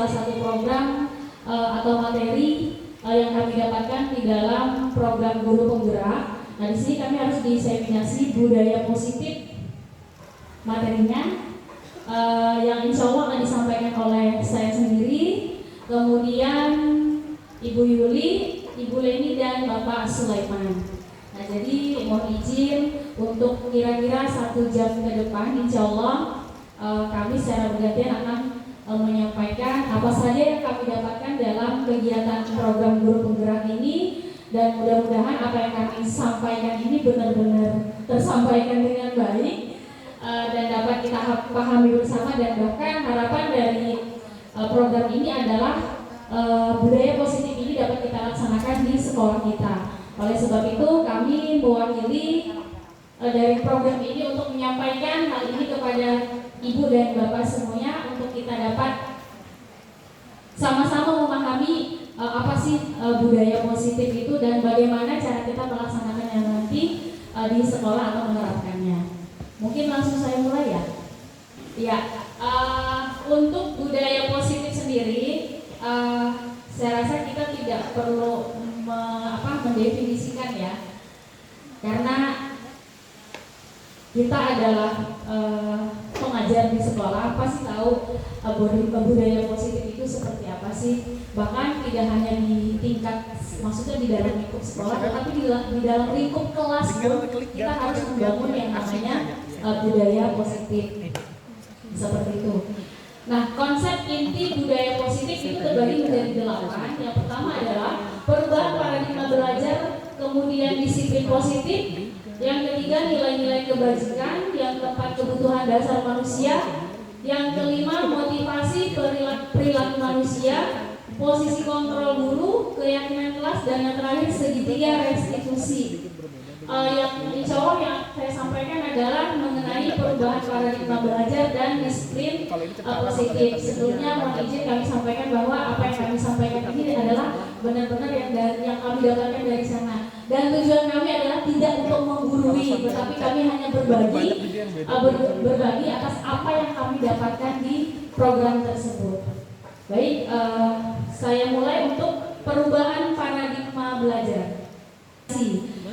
salah satu program atau materi yang kami dapatkan di dalam program guru penggerak. Nah, di sini kami harus diseminasi budaya positif materinya, yang insya Allah akan disampaikan oleh saya sendiri, kemudian Ibu Yuli, Ibu Leni, dan Bapak Sulaiman. Nah, jadi mohon izin untuk kira-kira 1 jam ke depan, insya Allah kami secara bergantian akan menyampaikan apa saja yang kami dapatkan dalam kegiatan program guru penggerak ini, dan mudah-mudahan apa yang kami sampaikan ini benar-benar tersampaikan dengan baik dan dapat kita pahami bersama, dan bahkan harapan dari program ini adalah budaya positif ini dapat kita laksanakan di sekolah kita. Oleh sebab itu kami mewakili dari program ini untuk menyampaikan hal ini kepada Ibu dan Bapak semuanya, untuk kita dapat sama-sama memahami apa sih budaya positif itu dan bagaimana cara kita melaksanakannya nanti di sekolah atau menerapkannya. Mungkin langsung saya mulai ya. Ya, untuk budaya positif sendiri, saya rasa kita tidak perlu mendefinisikan ya, karena kita adalah pengajar di sekolah, pasti tahu budaya positif itu seperti apa sih. Bahkan tidak hanya di tingkat, maksudnya di dalam lingkup sekolah, tetapi di dalam lingkup kelas pun kita harus membangun yang namanya budaya positif, seperti itu. Nah, konsep inti budaya positif itu terbagi menjadi 8. Yang pertama adalah perubahan paradigma belajar, kemudian disiplin positif, yang ketiga nilai-nilai kebajikan, yang keempat kebutuhan dasar manusia, yang kelima motivasi perilaku manusia, posisi kontrol guru, keyakinan kelas, dan yang terakhir segitiga restitusi. Yang insya Allah yang saya sampaikan adalah mengenai perubahan paradigma belajar dan disiplin positif. Sebelumnya mohon izin kami sampaikan bahwa apa yang kami sampaikan ini adalah benar-benar yang kami dapatkan dari sana, dan tujuan kami adalah tidak untuk menggurui, tetapi kami hanya berbagi atas apa yang kami dapatkan di program tersebut. Baik, saya mulai untuk perubahan paradigma belajar,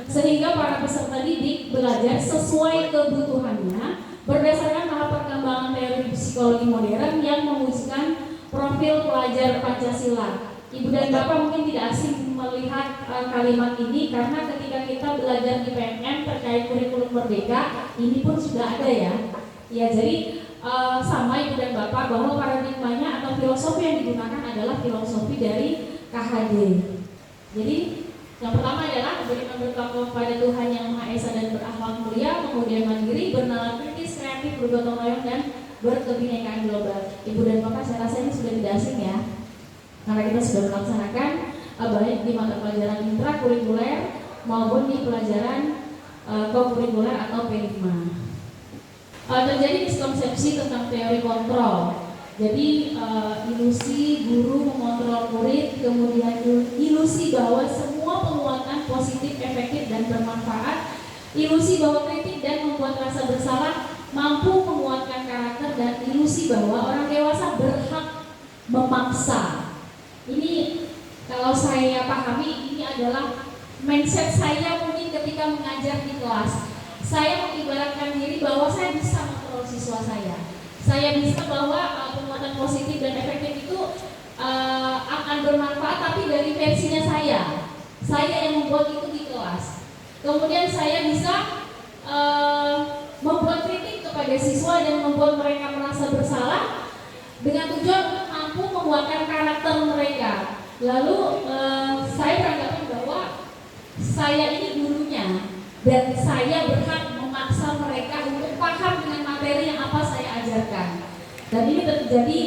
sehingga para peserta didik belajar sesuai kebutuhannya berdasarkan tahap perkembangan teori psikologi modern yang mewujudkan profil pelajar Pancasila. Ibu dan Bapak mungkin tidak asing melihat kalimat ini, karena ketika kita belajar di PMN terkait kurikulum merdeka, ini pun sudah ada ya. Ya, jadi sama Ibu dan Bapak bahwa paradigmanya atau filosofi yang digunakan adalah filosofi dari KHD. Jadi yang pertama adalah beriman bertakwa kepada Tuhan Yang Maha Esa dan berakhlak mulia, kemudian mandiri, bernalar kritis, kreatif, bergotong royong, dan berkebinekaan global. Ibu dan Bapak, saya rasa ini sudah tidak asing ya, karena kita sudah melaksanakan baik di mata pelajaran intrakurikuler maupun di pelajaran kokurikuler atau P5. Terjadi miskonsepsi tentang teori kontrol. Jadi ilusi guru mengontrol murid, kemudian ilusi bahwa semua penguatan positif, efektif, dan bermanfaat, ilusi bahwa kritik dan membuat rasa bersalah mampu menguatkan karakter, dan ilusi bahwa orang dewasa berhak memaksa. Ini kalau saya pahami, ini adalah mindset saya mungkin ketika mengajar di kelas. Saya mengibaratkan diri bahwa saya bisa mengontrol siswa saya. Saya bisa bahwa penguatan positif dan efektif itu akan bermanfaat, tapi dari versinya saya yang membuat itu di kelas. Kemudian saya bisa membuat kritik kepada siswa dan membuat mereka merasa bersalah dengan tujuan untuk mampu menguatkan karakter mereka. Lalu saya beranggapan bahwa saya ini gurunya dan saya berhak memaksa mereka untuk paham dengan materi yang apa saya ajarkan. Dan ini terjadi,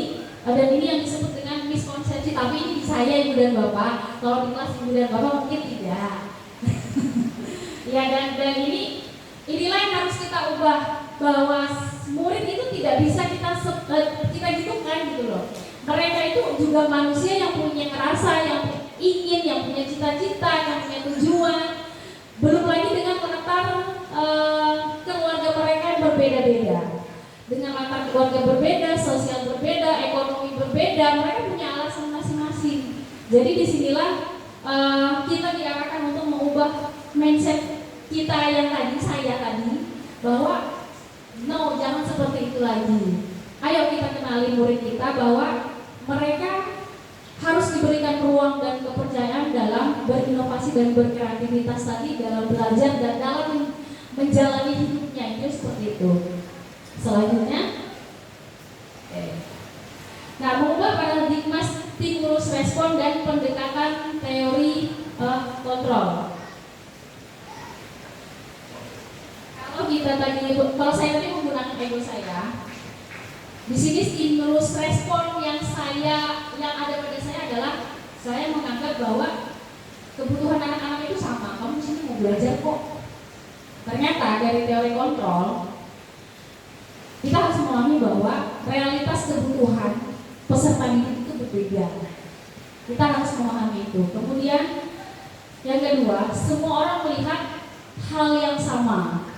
dan ini yang disebut dengan miskonsepsi. Tapi ini di saya Ibu dan Bapak. Kalau di kelas Ibu dan Bapak mungkin tidak. Ya, dan inilah yang harus kita ubah, bahwa murid itu tidak bisa kita hidupkan gitu loh. Mereka itu juga manusia yang punya rasa, yang ingin, yang punya cita-cita, yang punya tujuan. Belum lagi dengan menetap keluarga mereka yang berbeda-beda. dengan latar keluarga berbeda, sosial berbeda, ekonomi berbeda, mereka punya alasan masing-masing. Jadi disinilah kita diarahkan untuk mengubah mindset kita yang tadi, saya tadi, bahwa no, jangan seperti itu lagi. Ayo kita kenali murid kita bahwa mereka harus diberikan ruang dan kepercayaan dalam berinovasi dan berkreativitas tadi, dalam belajar dan dalam menjalani hidupnya, itu seperti itu. Selanjutnya, nah, mengubah paradigma stimulus respon dan pendekatan teori kontrol. Kalau saya tadi menggunakan ego saya, di sini stimulus respon yang ada pada saya adalah saya menganggap bahwa kebutuhan anak-anak itu sama. Kamu di sini mau belajar kok. Ternyata dari teori kontrol kita harus memahami bahwa realitas kebutuhan peserta didik itu berbeda. Kita harus memahami itu. Kemudian yang kedua, semua orang melihat hal yang sama.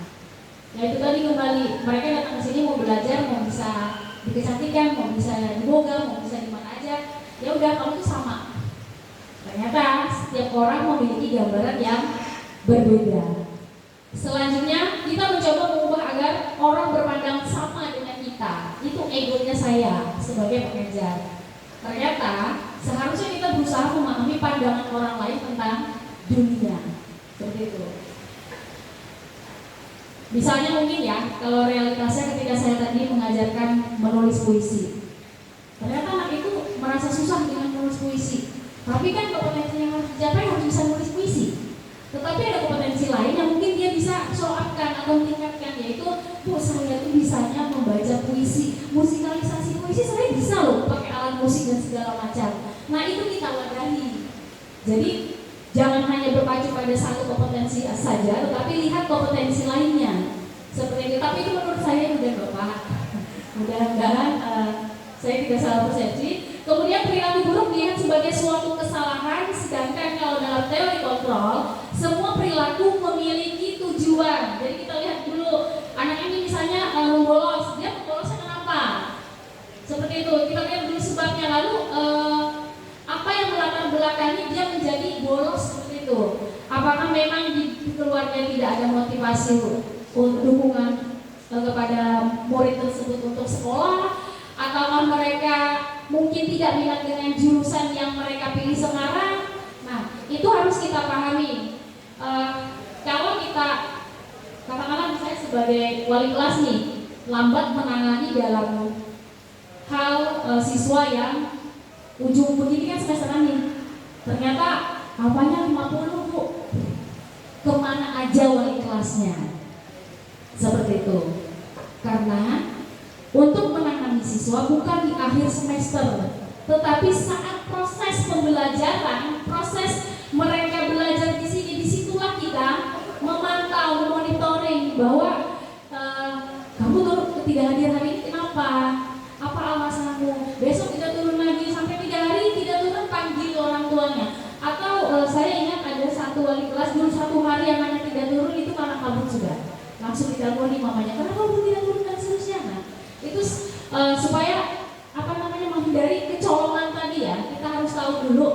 Yaitu tadi kembali, mereka datang ke sini mau belajar, mau bisa dikecantikan, mau bisa diboga, mau bisa di mana aja. Ya udah, kamu tuh sama. Ternyata setiap orang memiliki gambaran yang berbeda. Selanjutnya, kita mencoba mengubah agar orang berpandang sama dengan kita. Itu egonya saya sebagai pengajar. Ternyata seharusnya kita berusaha memahami pandangan orang lain tentang dunia. Seperti itu. Misalnya mungkin ya, kalau realitasnya ketika saya tadi mengajarkan menulis puisi, ternyata anak itu merasa susah dengan menulis puisi. Tapi kan kompetensi yang harus dicapai harus bisa menulis puisi. Tetapi ada kompetensi lain yang mungkin dia bisa show up-kan atau meningkatkan, yaitu saya tuh bisanya membaca puisi, musikalisasi puisi saya bisa loh pakai alat musik dan segala macam. Nah itu kita wadahi. Jadi jangan hanya berpacu pada satu kompetensi saja, tetapi lihat kompetensi lainnya. Seperti itu. Tapi itu menurut saya udah Bapak. Mudah-mudahan saya tidak salah persepsi. Kemudian perilaku buruk dilihat sebagai suatu kesalahan, sedangkan kalau dalam teori kontrol, semua perilaku memiliki tujuan. Jadi kita lihat dulu, anak ini misalnya membolos, dia membolosnya kenapa? Seperti itu, kita lihat dulu sebabnya. Lalu apa yang melatar belakangi dia menjadi bolos seperti itu? Apakah memang di keluarga tidak ada motivasi dukungan kepada murid tersebut untuk sekolah? Ataukah mereka mungkin tidak minat dengan jurusan yang mereka pilih sekarang? Nah, itu harus kita pahami. Kalau kita, katakanlah misalnya sebagai wali kelas nih, lambat menangani dalam hal siswa yang ujung pendidikan semester ini, ternyata apanya 50 Bu, kemana aja wali kelasnya? Seperti itu. Karena untuk menangani siswa bukan di akhir semester, tetapi saat proses pembelajaran, proses mereka belajar di sini, disitulah kita memantau, monitoring bahwa kamu turun ketiga hadir hari ini kenapa? Apa alasanmu? Besok tidak turun lagi, sampai 3 hari tidak turun, panggil orang tuanya. Atau saya ingat ada satu wali kelas dulu 1 hari yang hanya tidak turun itu karena kabur sudah. Langsung diteleponi mamanya, kenapa kamu tidak turun dan seterusnya. Nah, itu supaya menghindari kecolongan tadi ya, kita harus tahu dulu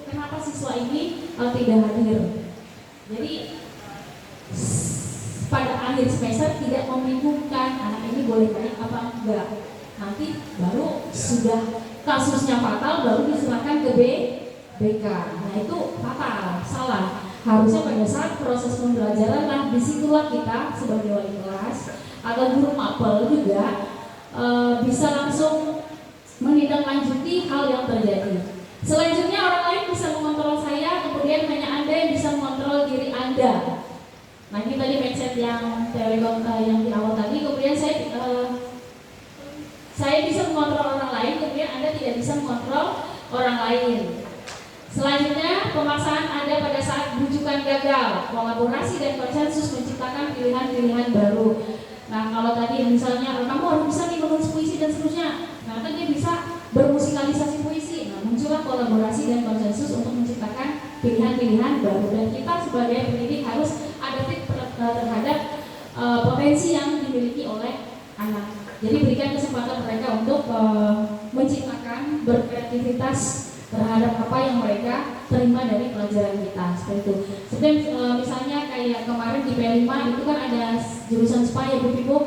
kenapa siswa ini tidak hadir. Jadi pada akhir semester tidak membingungkan anak ini boleh naik apa enggak. Nanti baru sudah kasusnya fatal baru diserahkan ke BK. Nah itu fatal, salah. Harusnya pada saat proses pembelajaran lah disitulah kita sebagai wali kelas atau guru mapel juga bisa langsung menindaklanjuti hal yang terjadi. Selanjutnya orang lain bisa mengontrol saya, kemudian hanya Anda yang bisa mengontrol diri Anda. Nah ini tadi mindset yang teori yang di awal tadi. Kemudian saya bisa mengontrol orang lain, kemudian Anda tidak bisa mengontrol orang lain. Selanjutnya pemaksaan Anda pada saat rujukan gagal, kolaborasi dan konsensus menciptakan pilihan-pilihan baru. Nah kalau tadi misalnya kamu harus bisa nih menulis puisi dan seterusnya, ternyata dia bisa bermusikalisasi puisi. Nah muncullah kolaborasi dan konsensus untuk menciptakan pilihan-pilihan baru. Dan kita sebagai pendidik harus adaptif terhadap potensi yang dimiliki oleh anak Jadi berikan kesempatan mereka untuk menciptakan, berkreativitas terhadap apa yang mereka terima dari pelajaran kita, seperti itu. Seperti misalnya kayak kemarin di P5 itu kan ada jurusan spa ya Bu Pipu,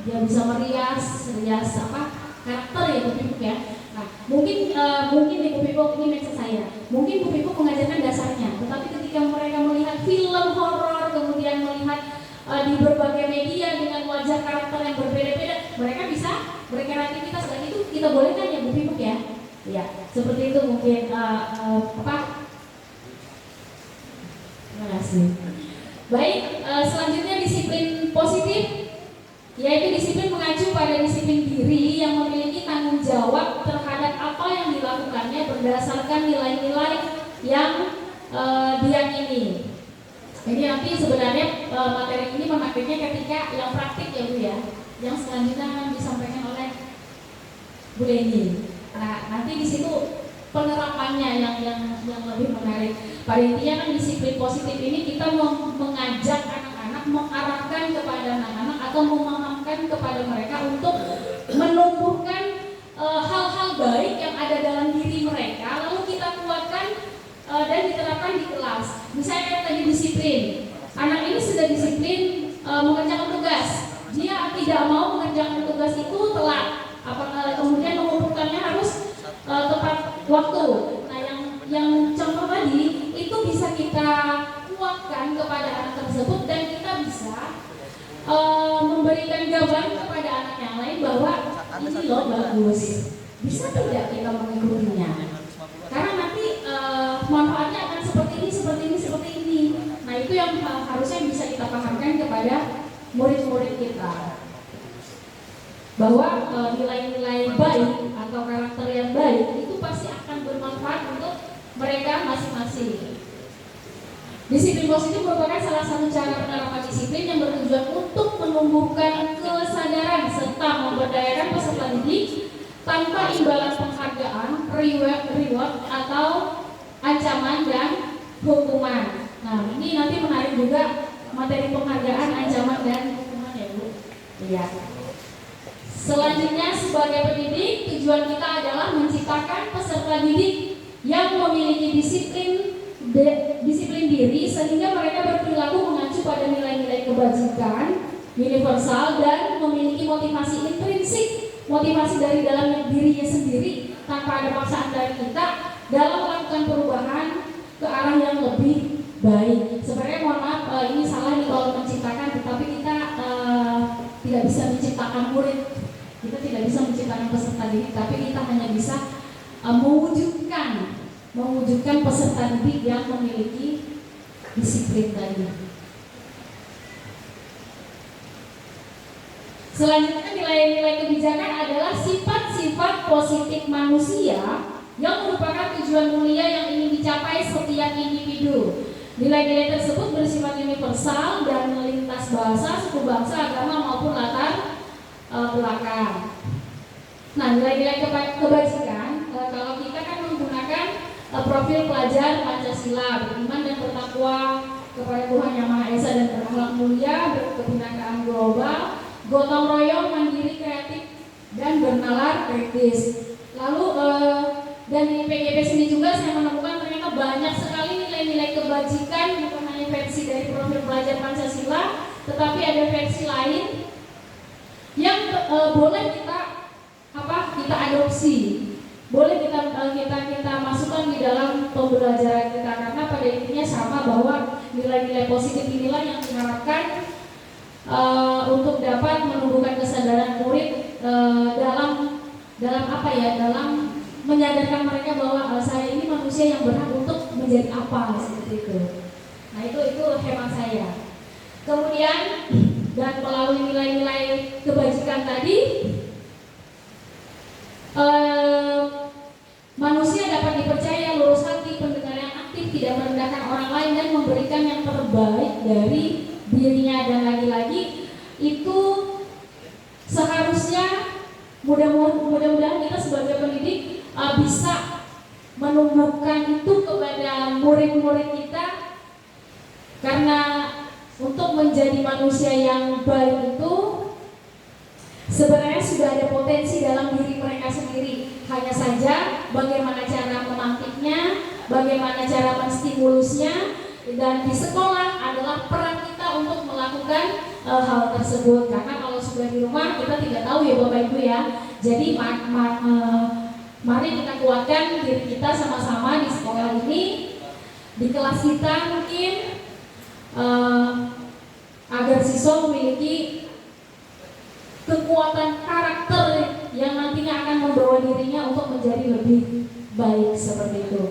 dia bisa merias apa karakter ya Bu Pipu ya. Nah, mungkin Ibu Pipu ini maksud saya, mungkin Bu Pipu mengajarkan dasarnya, tetapi ketika mereka melihat film horor, kemudian melihat di berbagai media dengan wajah karakter yang berbeda-beda, mereka bisa berkreativitas, dan itu kita bolehkan ya Bu Pipu ya. Ya, seperti itu mungkin apa? Terima kasih. Baik, selanjutnya disiplin positif, yaitu disiplin mengacu pada disiplin diri yang memiliki tanggung jawab terhadap apa yang dilakukannya berdasarkan nilai-nilai yang diyakini. Ini nanti sebenarnya materi ini memakainya ketika yang praktik ya Bu ya, yang selanjutnya akan disampaikan oleh Bu Leni. Nah, nanti di situ penerapannya yang lebih menarik. Pada intinya kan disiplin positif ini kita mengajak anak-anak, mengarahkan kepada anak-anak atau memahamkan kepada mereka untuk menumbuhkan hal-hal baik yang ada dalam diri mereka, lalu kita kuatkan dan diterapkan di kelas. Misalnya tadi disiplin, anak ini sudah disiplin mengerjakan tugas, dia tidak mau mengerjakan tugas itu telat, kemudian mengumpulkannya harus tepat waktu. Nah, yang contoh tadi itu bisa kita kuatkan kepada anak tersebut, dan kita bisa memberikan gambaran kepada anak yang lain bahwa ini loh bagus, bisa tidak kita mengikutinya, karena nanti manfaatnya akan seperti ini. Nah, itu yang harusnya bisa kita pahamkan kepada murid-murid kita, bahwa nilai-nilai baik atau karakter yang baik itu pasti akan bermanfaat untuk mereka masing-masing. Disiplin positif merupakan salah satu cara penerapan disiplin yang bertujuan untuk menumbuhkan kesadaran serta memberdayakan peserta didik tanpa imbalan penghargaan, reward atau ancaman dan hukuman. Nah, ini nanti menarik juga materi penghargaan, ancaman dan hukuman ya Bu. Iya. Selanjutnya, sebagai pendidik, tujuan kita adalah menciptakan peserta didik yang memiliki disiplin diri sehingga mereka berperilaku mengacu pada nilai-nilai kebajikan universal dan memiliki motivasi intrinsik, motivasi dari dalam dirinya sendiri tanpa ada paksaan dari kita dalam melakukan perubahan ke arah yang lebih baik. Sebenarnya mohon maaf, ini salah nih kalau menciptakan, tetapi kita tidak bisa menciptakan murid. Kita tidak bisa menciptakan peserta didik, tapi kita hanya bisa mewujudkan peserta didik yang memiliki disiplin tadi. Selanjutnya, nilai-nilai kebijakan adalah sifat-sifat positif manusia yang merupakan tujuan mulia yang ingin dicapai setiap individu. Nilai-nilai tersebut bersifat universal dan melintas bahasa, suku bangsa, agama maupun latar belakang. Nah, nilai-nilai kebajikan, kalau kita kan menggunakan profil pelajar Pancasila, beriman dan bertakwa kepada Tuhan Yang Maha Esa dan berakhlak mulia, berkebinekaan global, gotong royong, mandiri, kreatif, dan bernalar kritis. Lalu dan di PGP sini juga saya menemukan ternyata banyak sekali nilai-nilai kebajikan, bukan hanya versi dari profil pelajar Pancasila, tetapi ada versi lain yang boleh kita adopsi, boleh kita masukkan di dalam pembelajaran kita, karena pada intinya sama, bahwa nilai-nilai positif inilah yang diharapkan untuk dapat menumbuhkan kesadaran murid dalam menyadarkan mereka bahwa saya ini manusia yang berhak untuk menjadi apa, seperti itu. Nah, itu hemat saya. Kemudian, dan melalui nilai-nilai kebajikan tadi, manusia dapat dipercaya, lurus hati, pendengar yang aktif, tidak merendahkan orang lain, dan memberikan yang terbaik dari dirinya. Dan lagi-lagi itu seharusnya mudah-mudahan kita sebagai pendidik bisa menumbuhkan itu kepada murid-murid kita, karena untuk menjadi manusia yang baik itu sebenarnya sudah ada potensi dalam diri mereka sendiri. Hanya saja bagaimana cara memantiknya, bagaimana cara menstimulusnya, dan di sekolah adalah peran kita untuk melakukan hal tersebut. Karena kalau sudah di rumah kita tidak tahu ya Bapak Ibu ya. Jadi mari kita kuatkan diri kita sama-sama di sekolah ini, di kelas kita mungkin, agar siswa memiliki kekuatan karakter yang nantinya akan membawa dirinya untuk menjadi lebih baik seperti itu.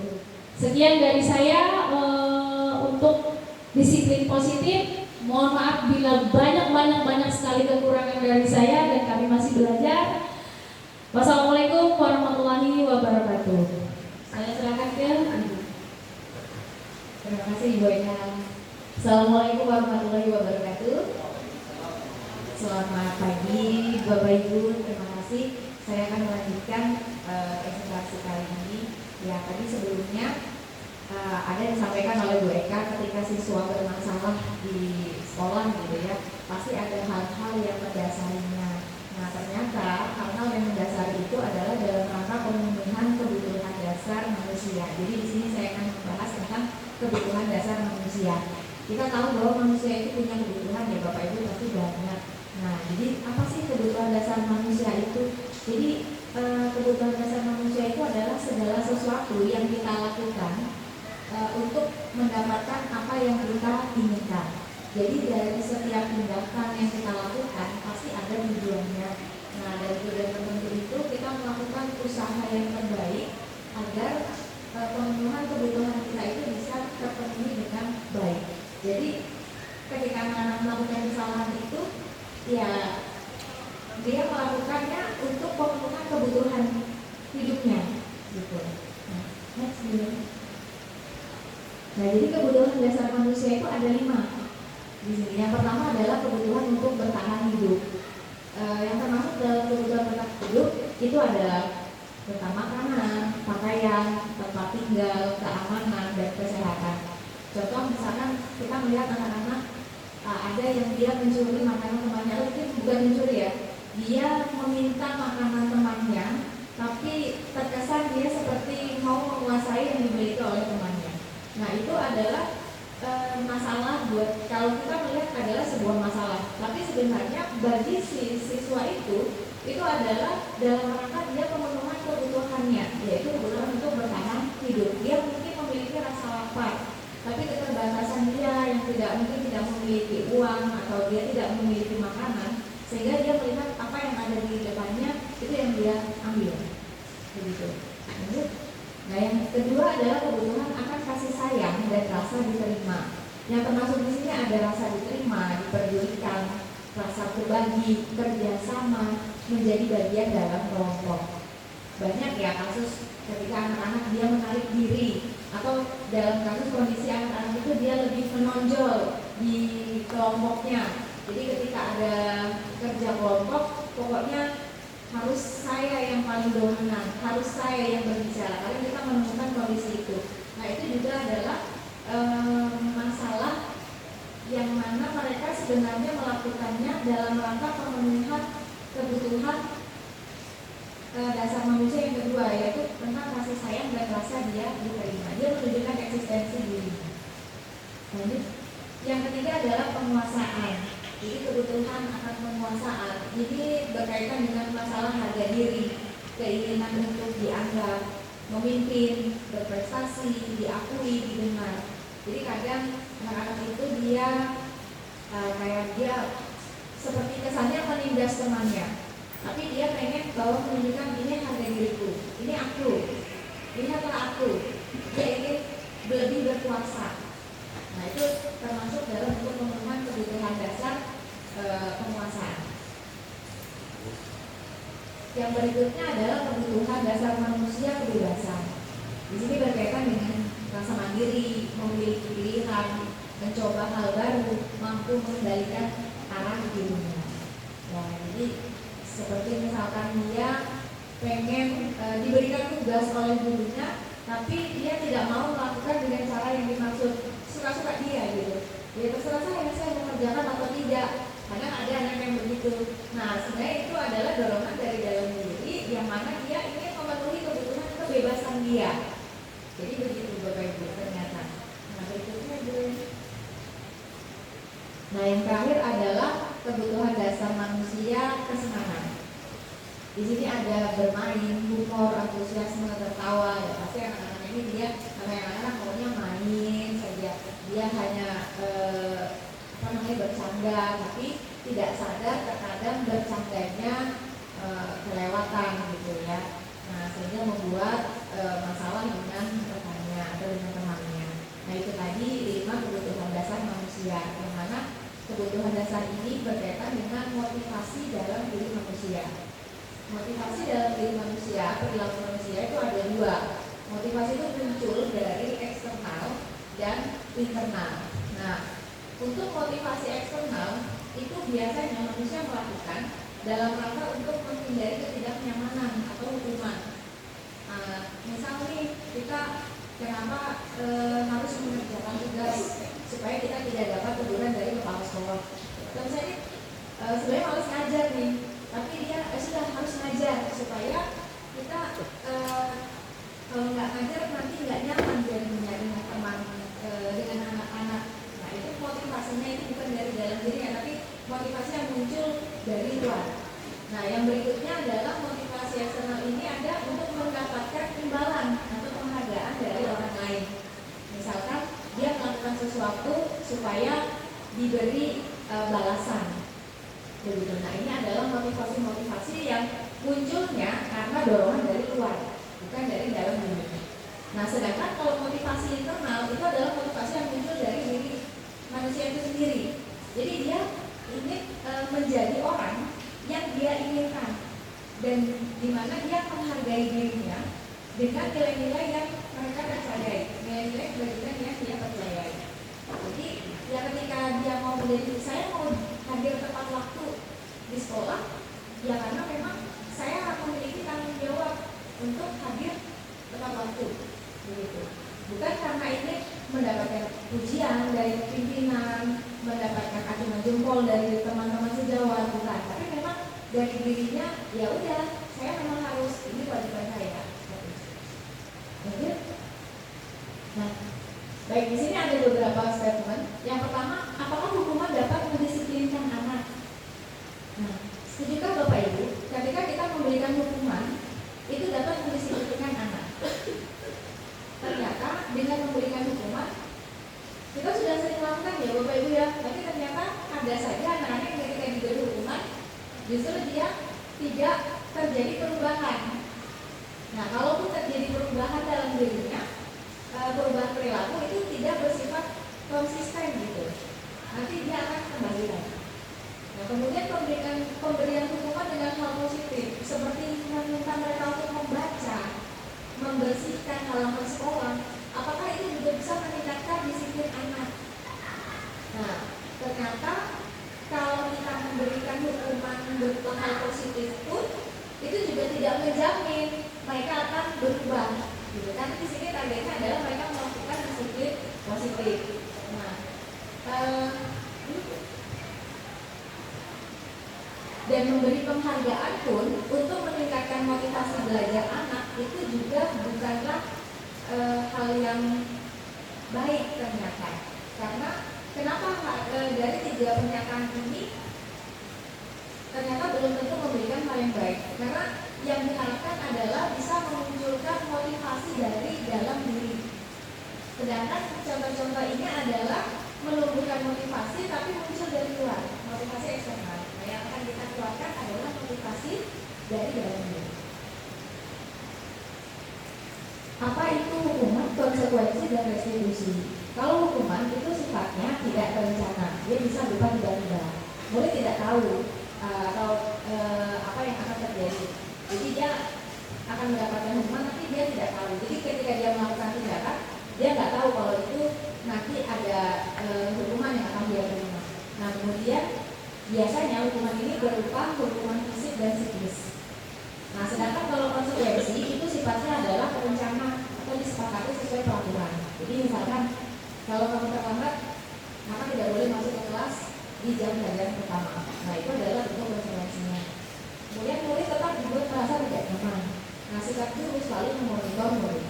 Sekian dari saya untuk disiplin positif. Mohon maaf bila banyak sekali kekurangan dari saya dan kami masih belajar. Wassalamualaikum warahmatullahi wabarakatuh. Saya serahkan ke Ibu. Terima kasih Ibu Eka. Assalamualaikum warahmatullahi wabarakatuh. Selamat pagi Bapak Ibu, terima kasih. Saya akan melanjutkan presentasi kali ini. Ya, tadi sebelumnya ada yang disampaikan oleh Bu Eka ketika siswa bermasalah di sekolah gitu ya, pasti ada hal-hal yang mendasarinya. Nah ternyata hal-hal yang mendasari itu adalah dalam rangka pemenuhan kebutuhan dasar manusia. Jadi di sini saya akan membahas tentang kebutuhan dasar manusia. Kita tahu bahwa manusia itu punya kebutuhan ya Bapak Ibu pasti banyak. Nah jadi apa sih kebutuhan dasar manusia itu? Jadi kebutuhan dasar manusia itu adalah segala sesuatu yang kita lakukan untuk mendapatkan apa yang kita inginkan. Jadi dari setiap tindakan yang kita lakukan pasti ada tujuannya. Nah dari tujuan tertentu itu kita melakukan usaha yang terbaik agar pemenuhan kebutuhan kita itu bisa terpenuhi dengan baik. Jadi ketika anak melakukan kesalahan itu, ya dia melakukannya untuk pemenuhan kebutuhan hidupnya, gitu. Nah, next dulu. Nah, jadi kebutuhan dasar manusia itu ada 5 di sini. Yang pertama adalah kebutuhan untuk bertahan hidup. Yang termasuk dalam kebutuhan bertahan hidup itu adalah tentang makanan, pakaian, tempat tinggal, keamanan, dan kesehatan. Contoh misalkan kita melihat anak-anak ada yang dia mencuri makanan temannya, mungkin bukan mencuri ya, dia meminta makanan temannya, tapi terkesan dia seperti mau menguasai yang dimiliki oleh temannya. Nah itu adalah masalah buat, kalau kita melihat adalah sebuah masalah, tapi sebenarnya bagi si siswa itu adalah dalam rangka dia pemenuhan kebutuhannya, yaitu kebutuhan untuk bertahan hidup. Dia mungkin memiliki rasa lapar, tapi keterbatasan dia yang mungkin tidak memiliki uang atau dia tidak memiliki makanan, sehingga dia melihat apa yang ada di depannya itu yang dia ambil, begitu. Nah yang kedua adalah kebutuhan akan kasih sayang dan rasa diterima. Yang termasuk di sini ada rasa diterima, diperdulikan, rasa berbagi, kerjasama, menjadi bagian dalam kelompok. Banyak ya kasus ketika anak-anak dia menarik diri, atau dalam kasus kondisi anak-anak itu dia lebih menonjol di kelompoknya. Jadi ketika ada kerja kelompok, pokoknya harus saya yang paling dominan, harus saya yang berbicara. Karena kita menemukan kondisi itu. Nah itu juga adalah masalah yang mana mereka sebenarnya melakukannya dalam rangka pemenuhan kebutuhan dasar manusia yang kedua, yaitu tentang kasih sayang dan rasa dia diterima. Dia menunjukkan eksistensi dirinya. Lanjut. Yang ketiga adalah penguasaan. Jadi kebutuhan akan penguasaan. Ini berkaitan dengan masalah harga diri, keinginan untuk dianggap, memimpin, berprestasi, diakui, didengar. Jadi kadang anak-anak itu dia kayak dia seperti kesannya menindas temannya, tapi dia pengen bahwa menunjukkan ini harga diriku, ini aku, lihatlah aku. Dia ingin lebih berkuasa. Nah itu termasuk dalam untuk pemenuhan kebutuhan dasar penguasaan. Yang berikutnya adalah kebutuhan dasar manusia kebebasan. Di sini berkaitan dengan rasa mandiri, memiliki pilihan, mencoba hal baru, mampu mengendalikan arah hidupnya. Nah, jadi seperti misalkan dia pengen diberikan tugas oleh gurunya, tapi dia tidak mau melakukan dengan cara yang dimaksud suka-suka dia gitu. Ya terserah saya mengerjakan atau tidak. Kadang ada anak yang begitu. Nah, sebenarnya itu adalah dorongan dari dalam diri yang mana dia ingin memenuhi kebutuhan kebebasan dia. Jadi begitu Bapak Ibu ternyata. Nah, berikutnya Bu. Nah, yang terakhir adalah kebutuhan dasar manusia, kesenangan. Di sini ada bermain, humor, antusiasme, tertawa. Ya, pasti anak-anak ini dia anak-anak maunya main saja. Dia hanya bercanda, tapi tidak sadar terkadang bercandanya kelewatan gitu ya. Nah, sehingga membuat masalah dengan rekannya atau dengan temannya. Nah, itu tadi 5 kebutuhan dasar manusia, yang mana kebutuhan dasar ini berkaitan dengan motivasi dalam diri manusia. Motivasi dalam diri manusia, perilaku manusia itu ada 2. Motivasi itu muncul dari eksternal dan internal. Nah, untuk motivasi eksternal itu biasanya manusia melakukan dalam rangka untuk menghindari ketidaknyamanan atau hukuman. Misal nih, kita kenapa harus mengerjakan tugas supaya kita tidak dapat teguran dari kepala sekolah. Dan saya sebenarnya harus ngajar nih, tapi dia sudah harus ngajar supaya kita kalau nggak ngajar nanti nggak nyaman jadinya dengan teman, dengan anak-anak. Nah, itu motivasinya itu bukan dari dalam dirinya, tapi motivasi yang muncul dari luar. Nah, yang berikutnya adalah motivasi eksternal ini ada untuk mendapatkan imbalan atau penghargaan dari orang lain. Misalkan dia melakukan sesuatu supaya diberi balasan. Begitu. Nah, ini adalah motivasi-motivasi yang munculnya karena dorongan dari luar, bukan dari dalam diri. Nah, sedangkan kalau motivasi internal itu adalah motivasi yang muncul dari diri manusia itu sendiri. Jadi dia ingin menjadi orang yang dia inginkan, dan di mana dia menghargai dirinya dengan nilai-nilai yang mereka percayai, nilai-nilai kebajikan yang dia percayai. Jadi ya ketika dia mau menjadi, saya mau hadir tepat waktu di sekolah, ya karena memang saya memiliki tanggung jawab untuk hadir tepat waktu, begitu. Bukan karena ini mendapatkan pujian dari pimpinan, mendapatkan acungan jempol dari teman-teman sejawat, bukan. Tapi memang dari dirinya, ya udah, saya memang harus, ini kewajiban saya. Oke. Nah, baik, di sini ada beberapa statement. Yang pertama, apakah hukuman dapat mendisiplinkan anak? Nah, setujukah Bapak Ibu, ketika kita memberikan hukuman, itu dapat mendisiplinkan anak? Ternyata dengan memberikan hukuman, kita sudah sering lakukan ya Bapak Ibu ya, tapi ternyata ada saja anak-anak yang ketika diberi hukuman, justru dia tidak terjadi perubahan. Nah, kalaupun terjadi perubahan dalam dirinya, perubahan perilaku itu tidak bersifat konsisten gitu. Nanti dia akan kembali lagi. Nah, kemudian pemberian hukuman dengan hal positif, seperti meminta mereka untuk membaca, membersihkan halaman sekolah, apakah itu juga bisa meningkatkan disiplin anak? Nah, ternyata kalau kita memberikan hukuman berupa hal positif pun, itu juga tidak menjamin mereka akan berubah. Gitu. Karena di sini targetnya adalah mereka melakukan disiplin positif. Nah, dan memberi penghargaan pun untuk meningkatkan motivasi belajar anak itu juga bukanlah hal yang baik ternyata. Karena kenapa dari 3 pernyataan ini ternyata belum tentu memberikan hal yang baik. Karena yang diharapkan adalah bisa memunculkan motivasi dari dalam diri. Sedangkan contoh-contoh ini adalah menumbuhkan motivasi tapi muncul dari luar, motivasi eksternal. Nah, yang akan kita keluarkan adalah motivasi dari dalam diri. Apa itu hukuman, konsekuensi, dan restitusi? Kalau hukuman itu sifatnya tidak terencana, dia bisa berupa tiba-tiba. Boleh tidak tahu apa yang akan terjadi. Jadi dia akan mendapatkan hukuman, tapi dia tidak tahu. Jadi ketika dia melakukan tindakan, dia nggak tahu kalau itu nanti ada hukuman yang akan dia terima. Nah, kemudian biasanya hukuman ini berupa hukuman fisik dan psikis. Nah, sedangkan kalau konsekuensi itu sifatnya adalah terencana atau disepakati sesuai peraturan. Jadi misalkan kalau kamu terlambat, maka tidak boleh masuk ke kelas di jam pelajaran pertama. Nah, itu adalah bentuk konsekuensinya. Kemudian murid tetap dibuat merasa tidak nyaman. Nah, sikap guru selalu memonitor murid.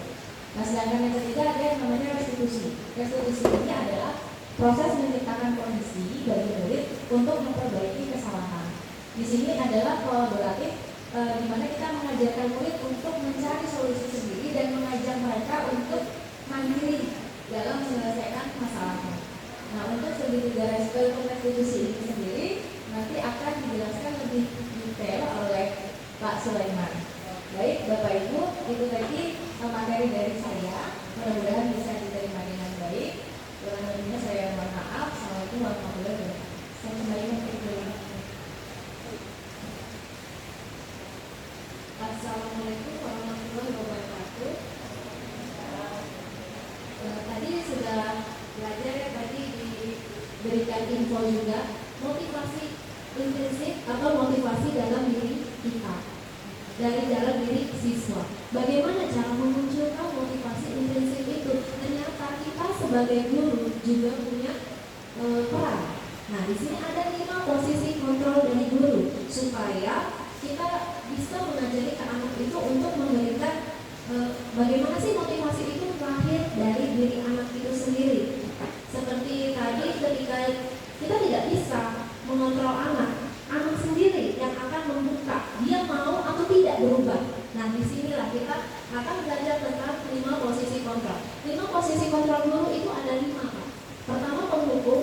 Nah, sedangkan yang ketiga ada yang namanya restitusi. Restitusi ini adalah proses menciptakan kondisi bagi murid untuk memperbaiki kesalahan. Di sini adalah kolaboratif, di mana kita mengajarkan murid untuk mencari solusi sendiri dan mengajak mereka untuk mandiri dalam menyelesaikan masalahnya. Nah, untuk segitiga restitusi ini sendiri nanti akan dijelaskan lebih detail oleh Pak Sulaiman. Baik, Bapak Ibu, itu tadi materi dari saya. Mudah-mudahan bisa diterima dengan baik. Kurang lebihnya saya mohon maaf. Assalamualaikum warahmatullahi wabarakatuh. Saya kembali ke Assalamualaikum warahmatullahi wabarakatuh. Tadi sudah belajar ya, tadi diberikan info juga motivasi intrinsik atau motivasi dalam diri kita, dari dalam diri siswa. Bagaimana cara memunculkan motivasi intrinsik itu? Ternyata kita sebagai guru juga punya peran. Nah, di sini ada 5 posisi kontrol dari guru supaya kita bisa mengajari ke anak itu untuk memberikan bagaimana sih motivasi itu lahir dari diri anak itu sendiri. Seperti tadi ketika kita tidak bisa mengontrol anak sendiri yang akan membuka dia mau atau tidak berubah. Nah, disinilah kita akan belajar tentang 5 posisi kontrol. 5 posisi kontrol guru itu ada 5 Pak. Pertama, penghukum,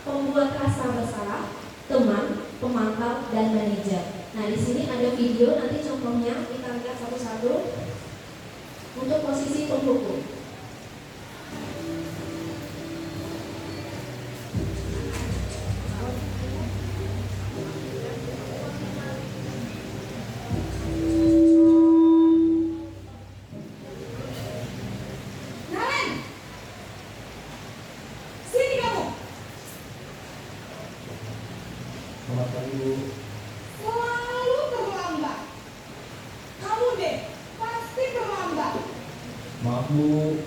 pembuat rasa bersalah, teman, pemantau, dan manajer. Nah, di sini ada video, nanti contohnya kita lihat satu-satu. Untuk posisi penghukum, Maaf Bu,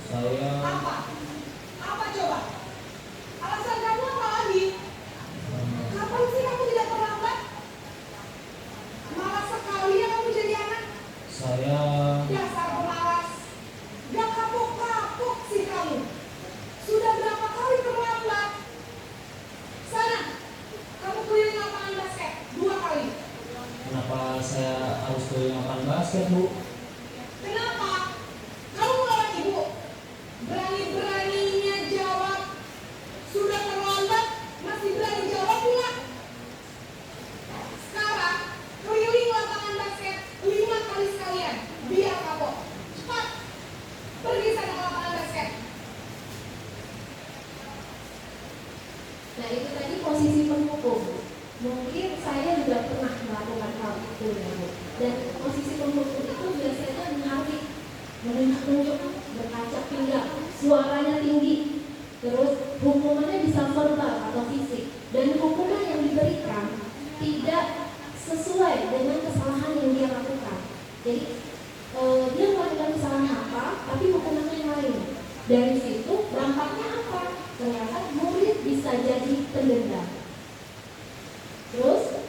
saya Apa coba? Alasan kamu apa lagi? Kapan sih kamu tidak terlambat? Malas sekali ya kamu jadi anak. Saya Dasar pemalas. Gak kapok-kapok sih kamu. Sudah berapa kali terlambat? Sana, kamu keliling lapangan basket 2 kali. kenapa saya harus keliling lapangan basket Bu? Kenapa? Kamu melawan ibu. Berani-beraninya jawab. Sudah terlambat, masih berani jawab pula. Sekarang, keliling lapangan basket 5 kali sekalian. Biar kapok. Cepat. Pergi sana ke lapangan basket. Nah, itu tadi posisi penghukum. Mungkin saya juga pernah melakukan hal itu ya Bu. Dan posisi penghukum itu biasanya menarik, menunjuk, berkaca pinggang, suaranya tinggi, terus hukumannya bisa verbal atau fisik, dan hukuman yang diberikan tidak sesuai dengan kesalahan yang dia lakukan. Jadi dia melakukan kesalahan apa, tapi hukumannya yang lain. Dari situ dampaknya apa? Ternyata murid bisa jadi pendendam. Terus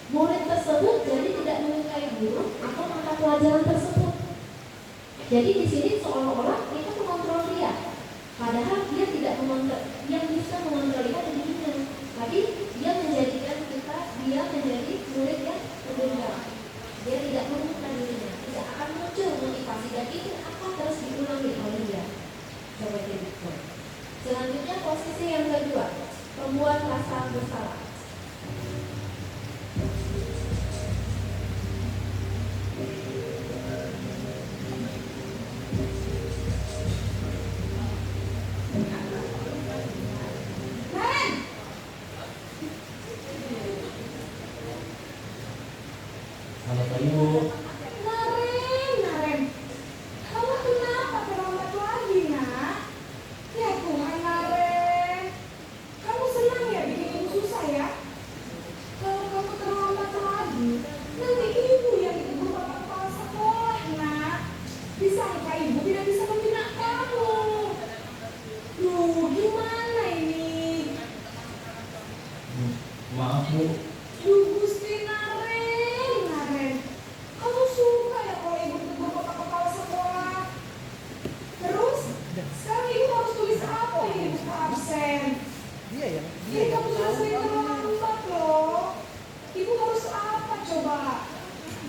murid tersebut jadi tidak menyukai guru atau mata pelajaran tersebut. Jadi di sini seolah-olah kita mengontrol dia, padahal dia tidak mengontrol. Yang bisa mengontrol dia ada dirinya. Tapi dia menjadikan kita, dia menjadi murid yang pendendam. Dia tidak membuka dirinya, tidak akan muncul motivasi, dan itu akan terus diulangi oleh dia. Seperti itu. Selanjutnya posisi yang kedua, pembuat rasa bersalah. Selamat pagi Bu. Naren, kamu kenapa terlambat lagi, nak? Ya Tuhan, Naren, kamu senang ya bikin ibu susah ya? Kalau kamu terlambat lagi, nanti ibu yang ibu bapak kepala sekolah, nak. Disangka ibu tidak bisa membina kamu. Duh, gimana ini?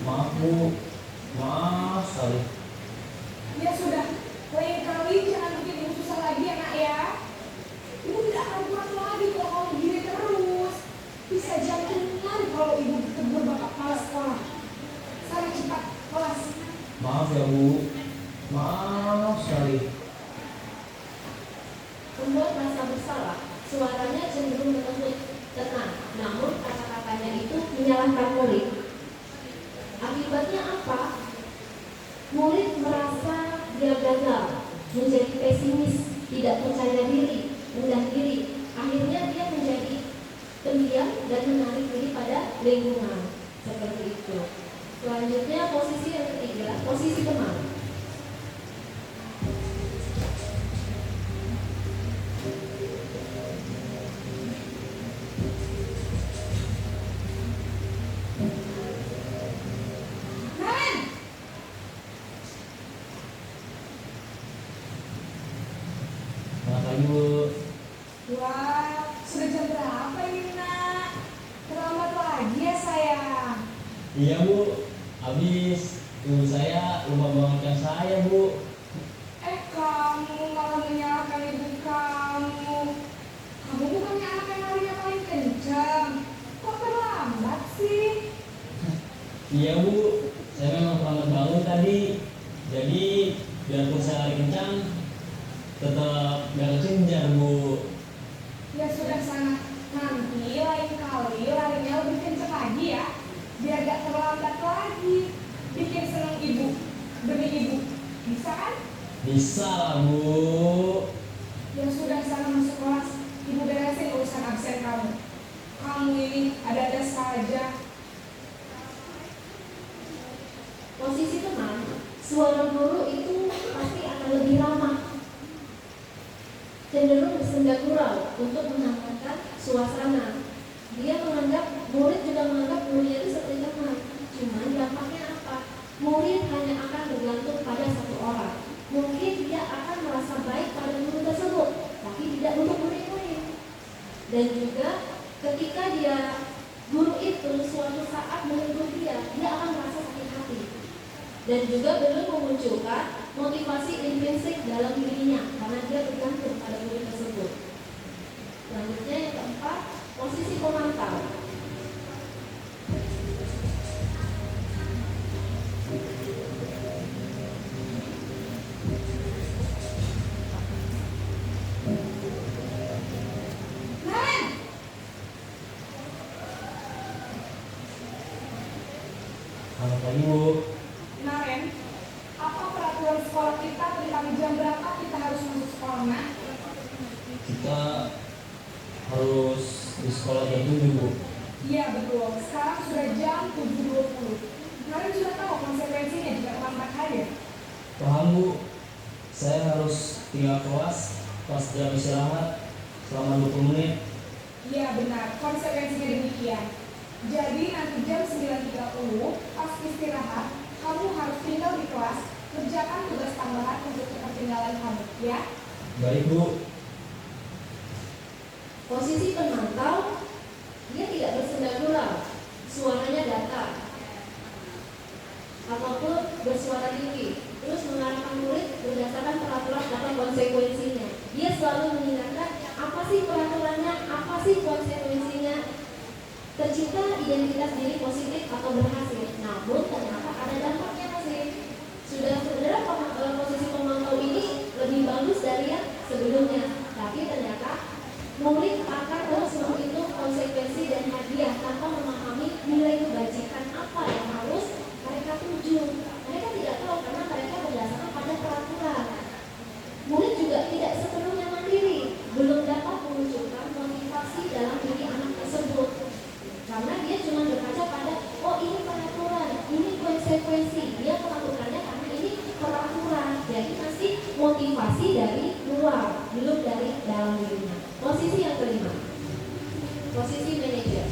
Maaf Bu, maaf sekali. Ya sudah, lain kali jangan bikin ibu susah lagi ya nak ya. Ibu tidak akan pulang lagi kalau kamu gini terus. Bisa jantungan kalau ibu ditegur bapak kepala sekolah. Sana cepat kelas. Maaf ya Bu, maaf sekali. Membuat rasa bersalah, suaranya cenderung lembut, tenang, namun kata-katanya itu menyalahkan murid. Akibatnya apa? Murid merasa dia gagal, menjadi pesimis, tidak percaya diri, rendah diri. Akhirnya dia menjadi pendiam dan menarik diri pada lingkungan. Seperti itu. Selanjutnya posisi yang ketiga, posisi teman. Nan, Selamat pagi Bu. wah, sudah jam berapa ini nak? Terlambat lagi ya sayang. Iya Bu, habis ibu saya lupa bangunkan saya Bu. Kamu malah menyalahkan ibu kamu. Kamu bukannya anak yang larinya paling kencang. Kok terlambat sih? Iya Bu, saya memang terlambat bangun tadi. Jadi biarpun saya lari kencang, tetap gak kekejar Bu. Ya sudah sana. Nanti lain kali larinya lebih kencang lagi ya. Biar gak terlambat lagi. Bikin senang ibu. Demi ibu. Bisa kan? Bisa lah Bu. Ya sudah sana masuk kelas. Ibu beresin urusan absen kamu. Kamu ini ada-ada saja. Posisi teman, suara guru itu pasti akan lebih ramah, cenderung bersenda gurau untuk menghangatkan suasana. Dia menganggap, murid juga menganggap gurunya itu seperti teman. Cuman dampaknya apa? Murid hanya akan bergantung pada satu orang. Mungkin dia akan merasa baik pada guru tersebut, tapi tidak untuk murid lain. Dan juga ketika guru itu suatu saat menegur dia akan merasa sakit hati. Dan juga belum memunculkan motivasi intrinsik dalam dirinya karena dia bergantung pada guru tersebut. Selanjutnya yang keempat, posisi pemantau. Nan, Selamat pagi Bu. Naren, apa peraturan sekolah kita tentang jam berapa kita harus masuk sekolah, nak? Kita harus di sekolah jam 7 Bu. Iya betul, sekarang sudah jam 7.20. Naren sudah tahu konsekuensinya jika terlambat hadir. Paham Bu, saya harus tinggal kelas pas jam istirahat selama 20 menit. Iya benar, konsekuensinya demikian. Jadi nanti jam 9.30 pas istirahat, kamu harus tinggal di kelas, kerjakan tugas tambahan untuk ketertinggalan kamu, ya? Baik Bu. Posisi pemantau, dia tidak bersenda gurau, suaranya datar ataupun bersuara tinggi, terus mengarahkan murid berdasarkan peraturan atau konsekuensinya. Dia selalu mengingatkan apa sih peraturannya, apa sih konsekuensinya. Tercipta identitas diri positif atau berhasil, namun ternyata ada dampaknya masih. Sudah sebenarnya posisi pemantau ini lebih bagus dari yang sebelumnya, tapi ternyata murid akan terus menghitung konsekuensi dan hadiah tanpa memahami nilai kebajikan apa yang harus mereka tuju. Mereka tidak tahu karena mereka berdasarkan pada peraturan. Murid juga tidak sepenuhnya mandiri, belum dapat memunculkan motivasi dalam diri anak tersebut. Karena dia cuma berkaca pada, oh ini peraturan, ini konsekuensi. Dia melakukannya karena ini peraturan. Jadi masih motivasi dari luar, belum dari dalam dirinya. Posisi yang kelima, posisi manajer.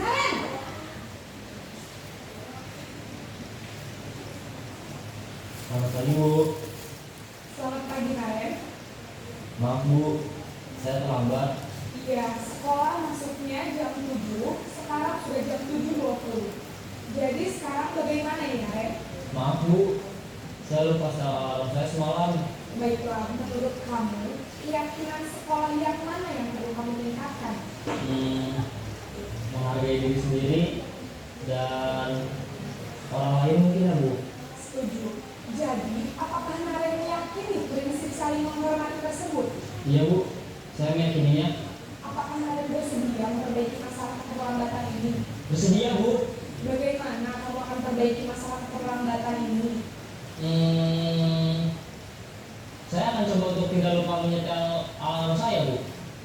Naren, Selamat pagi Bu. Selamat pagi Naren. Maaf Bu, saya terlambat. Iya, sekolah masuknya jam 7, sekarang sudah jam 7.20. Jadi sekarang bagaimana ya Naren? Maaf Bu, saya lupa alarm saya semalam. Baiklah, menurut kamu, keyakinan sekolah yang mana yang perlu kamu tingkatkan? Menghargai diri sendiri dan orang lain mungkin ya Bu. Setuju. Jadi, apakah Naren meyakini prinsip saling menghormati tersebut? Iya Bu, saya meyakininya. Apakah Naren bersedia memperbaiki masalah keterlambatan ini? Bersedia Bu. Bagaimana kamu akan perbaiki masalah keterlambatan ini? Saya akan coba untuk tidak lupa menyetel alarm saya Bu.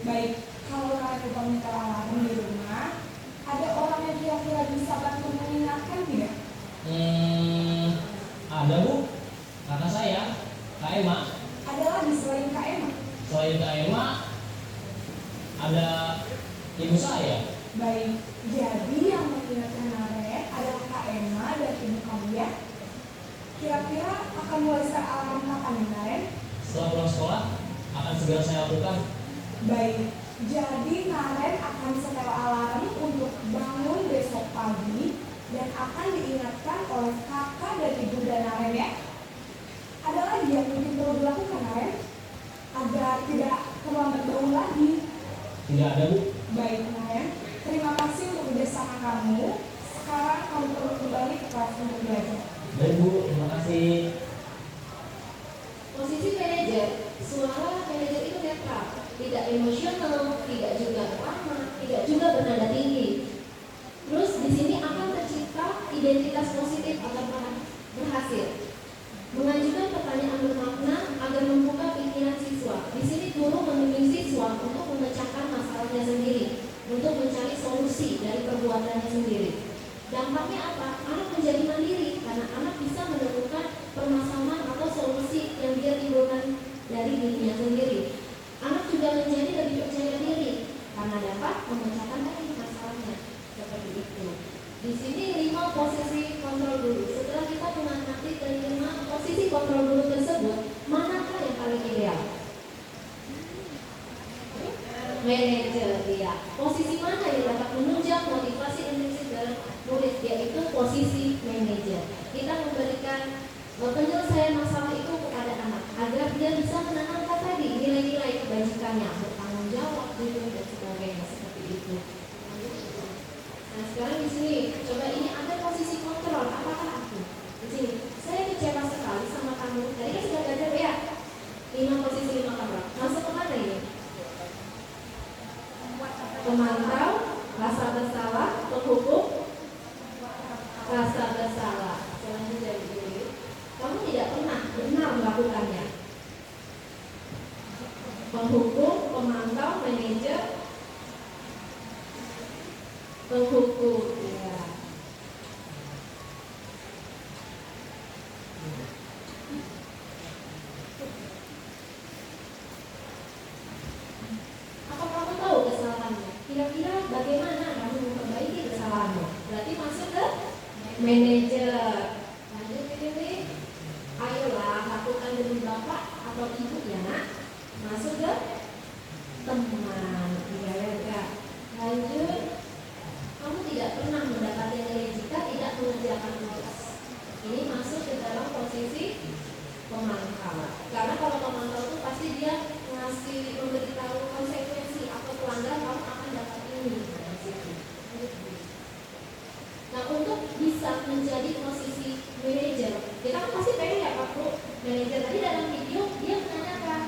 Baik, kalau Naren lupa menyetel alarm di rumah, ada orang yang kira-kira bisa bantu mengingatkan tidak? Ada Bu, kakak saya, Kak Emma. Ada lagi selain Kak Emma? Selain Kak Emma, ada ibu saya. Baik, jadi yang mengingatkan Naren adalah Kak Emma dan ibu kamu ya? Kira-kira akan mulai start alarm kapan ya Naren? Setelah pulang sekolah, akan segera saya lakukan. Baik, jadi Naren akan setel alarm untuk bangun besok pagi dan akan diingatkan oleh kakak dan ibu dan Naren ya. Ada lagi yang mungkin perlu dilakukan Naren agar tidak terlambat bangun lagi. Tidak ada Bu. Baik Naren, terima kasih untuk kerjasama kamu. Sekarang kamu perlu kembali ke kelas untuk belajar. Baik Bu, terima kasih. Posisi manajer, suara manajer itu netral, tidak emosional, tidak juga lama, tidak juga bernada tinggi. Terus di sini akan tercipta identitas positif atau berhasil. Mengajukan pertanyaan bermakna agar membuka pikiran siswa. Di sini guru membimbing siswa untuk memecahkan masalahnya sendiri, untuk mencari solusi dari perbuatannya sendiri. Dampaknya apa? Anak menjadi mandiri karena anak bisa menemukan permasalahan atau solusi yang dia timbulkan dari dirinya sendiri. Anak juga menjadi lebih percaya diri karena dapat memecahkan tadi masalahnya. Seperti itu. Di sini 5 posisi kontrol dulu. Setelah kita mengamati dari 5 posisi kontrol dulu tersebut, manakah yang paling ideal? Manajer dia. Posisi mana yang dapat menunjang motivasi intrinsik dalam murid, yaitu posisi manajer. Kita memberikan penyelesaian masalah itu kepada anak agar dia bisa menanamkan tadi nilai-nilai kebajikannya, bertanggung jawab, jujur dan sebagainya seperti itu. Nah sekarang di sini coba ini ada posisi kontrol. Apakah aku? Di sini saya kecewa sekali sama kamu. Tadi kan sudah belajar ya. 5 posisi 5 kontrol. Masuk ke mana ini? Pemantau, rasa bersalah, penghukum, rasa bersalah. Selanjutnya begini, kamu tidak pernah benar melakukannya. Penghukum, pemantau, manajer, penghukum. Ya. Apa kamu tahu kesalahannya? Kira-kira bagaimana kamu memperbaiki kesalahanmu? Berarti masuk ke manajer. Lanjut ini, ayolah lakukan demi bapak atau ibu ya nak. Masuk ke teman. Ya. Lanjut, kamu tidak pernah mendapati nilai jika tidak mengerjakan tugas. Ini masuk ke dalam posisi pemantau. Karena kalau pemantau itu pasti dia ngasih memberitahu konsekuensi atau pelanggaran kamu akan dapat ini. Nah untuk bisa menjadi posisi manajer, kita kan pasti pengen ya Pak Bro, manajer. Tadi dalam video dia menanyakan,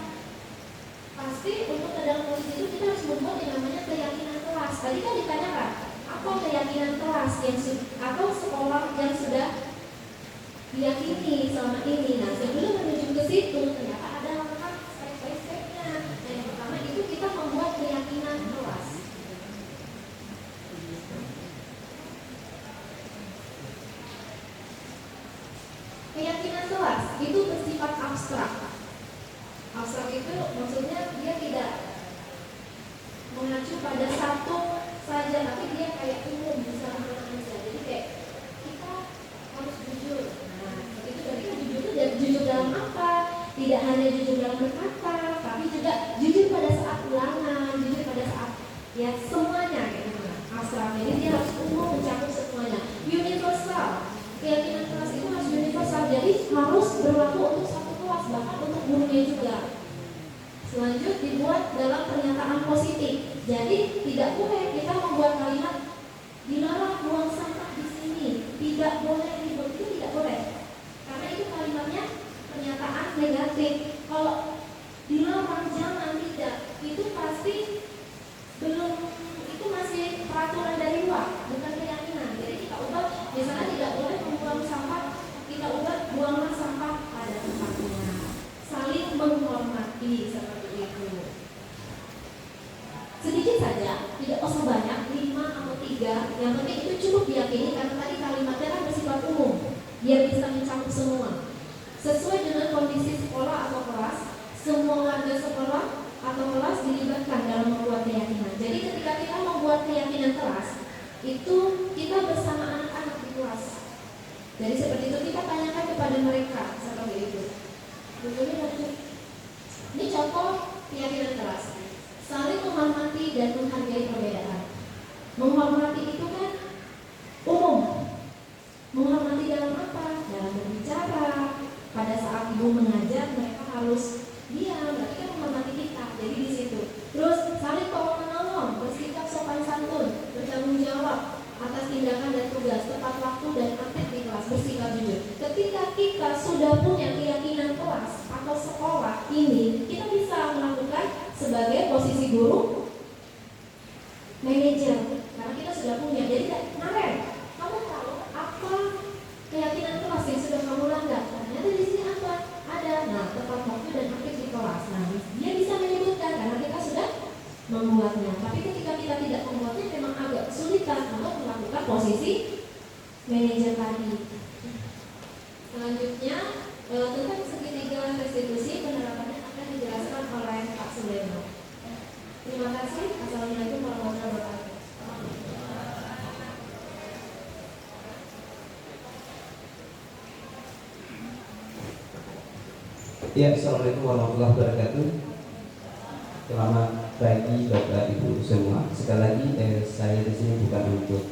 pasti untuk ke dalam posisi itu kita harus membuat yang namanya keyakinan kelas. Tadi kan ditanyakan, apa keyakinan kelas yang atau sekolah yang sudah diyakini selama ini. Nah sebelum menuju ke situ ternyata ada langkah step by stepnya. Nah yang pertama itu kita membuat keyakinan kelas. Keyakinan kelas itu bersifat abstrak. Abstrak itu maksudnya dia tidak mengacu pada satu saja, tapi dia kayak umum bisa mana-mana saja. Jadi kayak kita harus jujur. Nah, itu dari jujur itu jujur dalam apa? Tidak hanya jujur dalam berkata, tapi juga jujur pada saat ulangan, jujur pada saat ya semuanya gitu. Abstrak, jadi dia harus umum mencakup semuanya. Universal, keyakinan kelas itu harus universal, jadi harus berlaku untuk satu kelas, bahkan untuk gurunya juga. Selanjut dibuat dalam pernyataan positif. Jadi tidak boleh kita membuat kalimat dilarang buang sampah di sini, tidak boleh ribut, itu tidak boleh. Karena itu kalimatnya pernyataan negatif. Kalau dilarang jangan tidak, itu pasti belum, itu masih peraturan dari luar, bukan keyakinan. Jadi kita ubah, misalnya tidak boleh membuang sampah, kita ubah buanglah sampah pada tempatnya. Saling menghormati seperti itu. Sedikit saja, tidak usah banyak, 5 atau 3. Yang penting itu cukup diyakini karena tadi kalimatnya kan bersifat umum, biar bisa mencakup semua. Sesuai dengan kondisi sekolah atau kelas, semua warga sekolah atau kelas dilibatkan dalam membuat keyakinan. Jadi ketika kita membuat keyakinan kelas, itu kita bersama anak-anak di kelas. Jadi seperti itu kita tanyakan kepada mereka seperti itu. Ini contoh keyakinan kelas. Saling menghormati dan menghargai perbedaan. Menghormati itu kan umum. Menghormati dalam apa? Dalam berbicara. Pada saat ibu mengajar mereka harus diam, berarti kan menghormati kita. Jadi di situ. Terus saling tolong menolong, bersikap sopan santun, bertanggung jawab atas tindakan dan tugas, tepat waktu dan aktif di kelas, bersikap jujur. Ketika kita sudah punya keyakinan kelas atau sekolah ini, kita bisa melakukan sebagai posisi guru, manajer, karena kita sudah punya. Jadi Naren, kamu tahu apa keyakinan kelas yang sudah kamu langgar? Ternyata di sini apa? Ada. Nah, tepat waktu dan aktif di kelas. Nah, dia bisa menyebutkan karena kita sudah membuatnya. Tapi ketika kita tidak membuatnya, memang agak kesulitan untuk melakukan posisi manajer tadi. Selanjutnya tentang segitiga restitusi, penerapannya akan dijelaskan oleh Pak Suleman. Terima kasih. Assalamualaikum warahmatullahi wabarakatuh. Ya, assalamualaikum warahmatullahi wabarakatuh. Selamat pagi Bapak Ibu semua. Sekali lagi saya di sini bukan untuk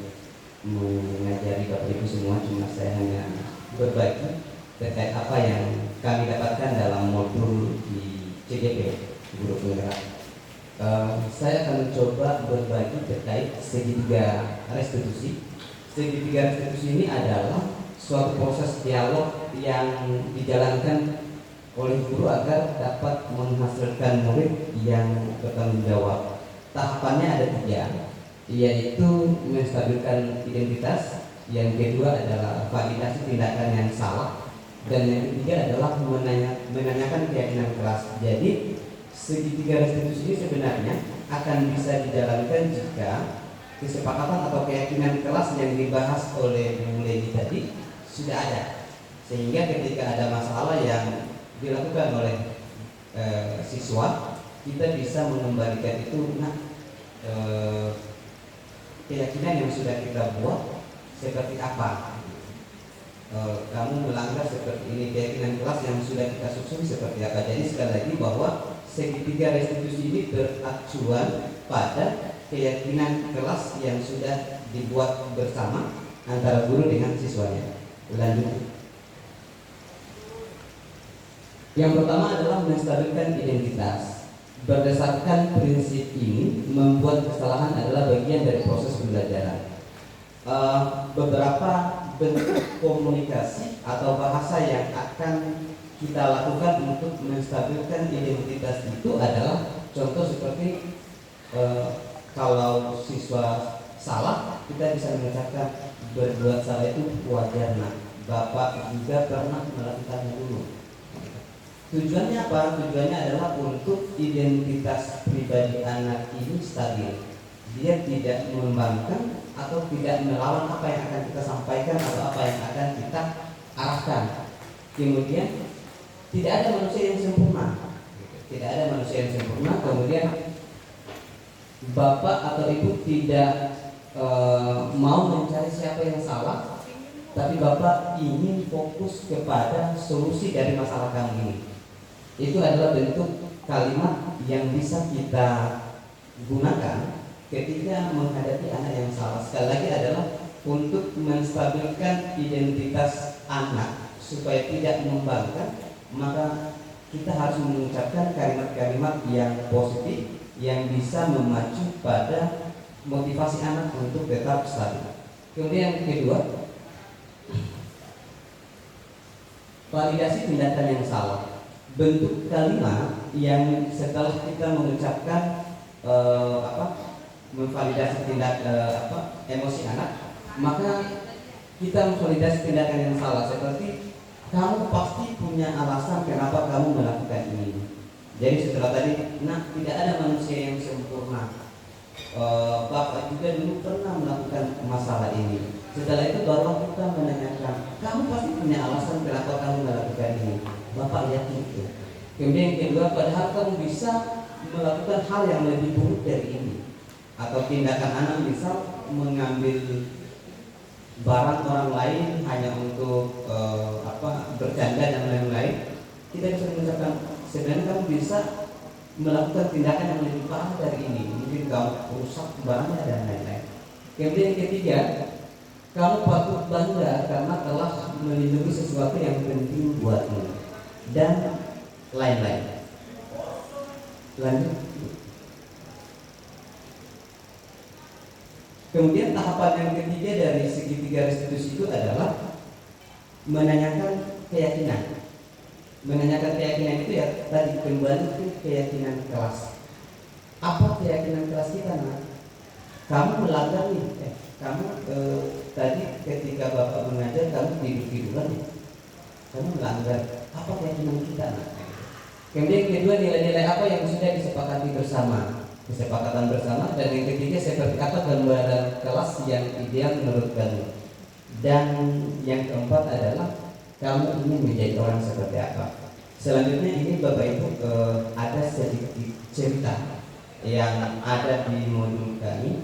mengajari Bapak Ibu semua, cuma saya hanya berbagi terkait apa yang kami dapatkan dalam modul di CGP Guru Penggerak. Saya akan coba berbagi terkait segitiga restitusi. Segitiga restitusi ini adalah suatu proses dialog yang dijalankan oleh guru agar dapat menghasilkan murid yang bertanggung jawab. Tahapannya ada 3, yaitu menstabilkan identitas, yang kedua adalah validasi tindakan yang salah, dan yang ketiga adalah menanyakan keyakinan kelas. Jadi segitiga restitusi ini sebenarnya akan bisa dijalankan jika kesepakatan atau keyakinan kelas yang dibahas oleh Bu Leni tadi sudah ada, sehingga ketika ada masalah yang dilakukan oleh siswa, kita bisa mengembalikan itu. Keyakinan yang sudah kita buat seperti apa, kamu melanggar seperti ini, keyakinan kelas yang sudah kita susun seperti apa. Jadi sekali lagi bahwa segitiga restitusi ini beracuan pada keyakinan kelas yang sudah dibuat bersama antara guru dengan siswanya. Lanjut. Yang pertama adalah menstabilkan identitas. Berdasarkan prinsip ini, membuat kesalahan adalah bagian dari proses pembelajaran. Beberapa bentuk komunikasi atau bahasa yang akan kita lakukan untuk menstabilkan identitas itu adalah contoh seperti kalau siswa salah, kita bisa mengucapkan berbuat salah itu wajar, nah Bapak juga pernah melakukannya dulu. Tujuannya apa? Tujuannya adalah untuk identitas pribadi anak ini stabil. Dia tidak membangkang atau tidak melawan apa yang akan kita sampaikan atau apa yang akan kita arahkan. Kemudian tidak ada manusia yang sempurna. Tidak ada manusia yang sempurna. Kemudian Bapak atau Ibu tidak mau mencari siapa yang salah, tapi Bapak ingin fokus kepada solusi dari masalah kamu ini. itu adalah bentuk kalimat yang bisa kita gunakan ketika menghadapi anak yang salah. Sekali lagi adalah untuk menstabilkan identitas anak supaya tidak membangkang, maka kita harus mengucapkan kalimat-kalimat yang positif yang bisa memacu pada motivasi anak untuk tetap stabil. Kemudian yang kedua, validasi tindakan yang salah. Bentuk kalimat yang setelah kita mengucapkan memvalidasi emosi anak, maka kita memvalidasi tindakan yang salah, seperti kamu pasti punya alasan kenapa kamu melakukan ini. Jadi setelah tadi, nah tidak ada manusia yang sempurna. Bapak juga dulu pernah melakukan masalah ini. Setelah itu baru kita menanyakan, kamu pasti punya alasan kenapa kamu melakukan ini. Bapak yakin itu. Kemudian yang kedua, padahal kamu bisa melakukan hal yang lebih buruk dari ini. Atau tindakan anak misal mengambil barang orang lain hanya untuk bercanda dan lain-lain. Kita bisa mengucapkan sebenarnya kamu bisa melakukan tindakan yang lebih parah dari ini. Mungkin kamu rusak barangnya dan lain-lain. Kemudian yang ketiga, kamu patut bangga karena telah melindungi sesuatu yang penting buatmu dan lain-lain. Lanjut. Kemudian tahapan yang ketiga dari segitiga restitusi itu adalah menanyakan keyakinan. Menanyakan keyakinan itu ya tadi kembali ke keyakinan kelas. Apa keyakinan kelas kita? Nah, kamu melanggar nih. Tadi ketika Bapak mengajar kamu tidur-tiduran ya. Kamu melanggar. Apa keyakinan kita? Nah, kemudian kedua, nilai-nilai apa yang sudah disepakati bersama, kesepakatan bersama. Dan yang ketiga, seperti apa gambaran kelas yang ideal menurut kamu. Dan yang keempat adalah kamu ingin menjadi orang seperti apa. Selanjutnya ini Bapak Ibu ada sedikit cerita yang ada di modul kami.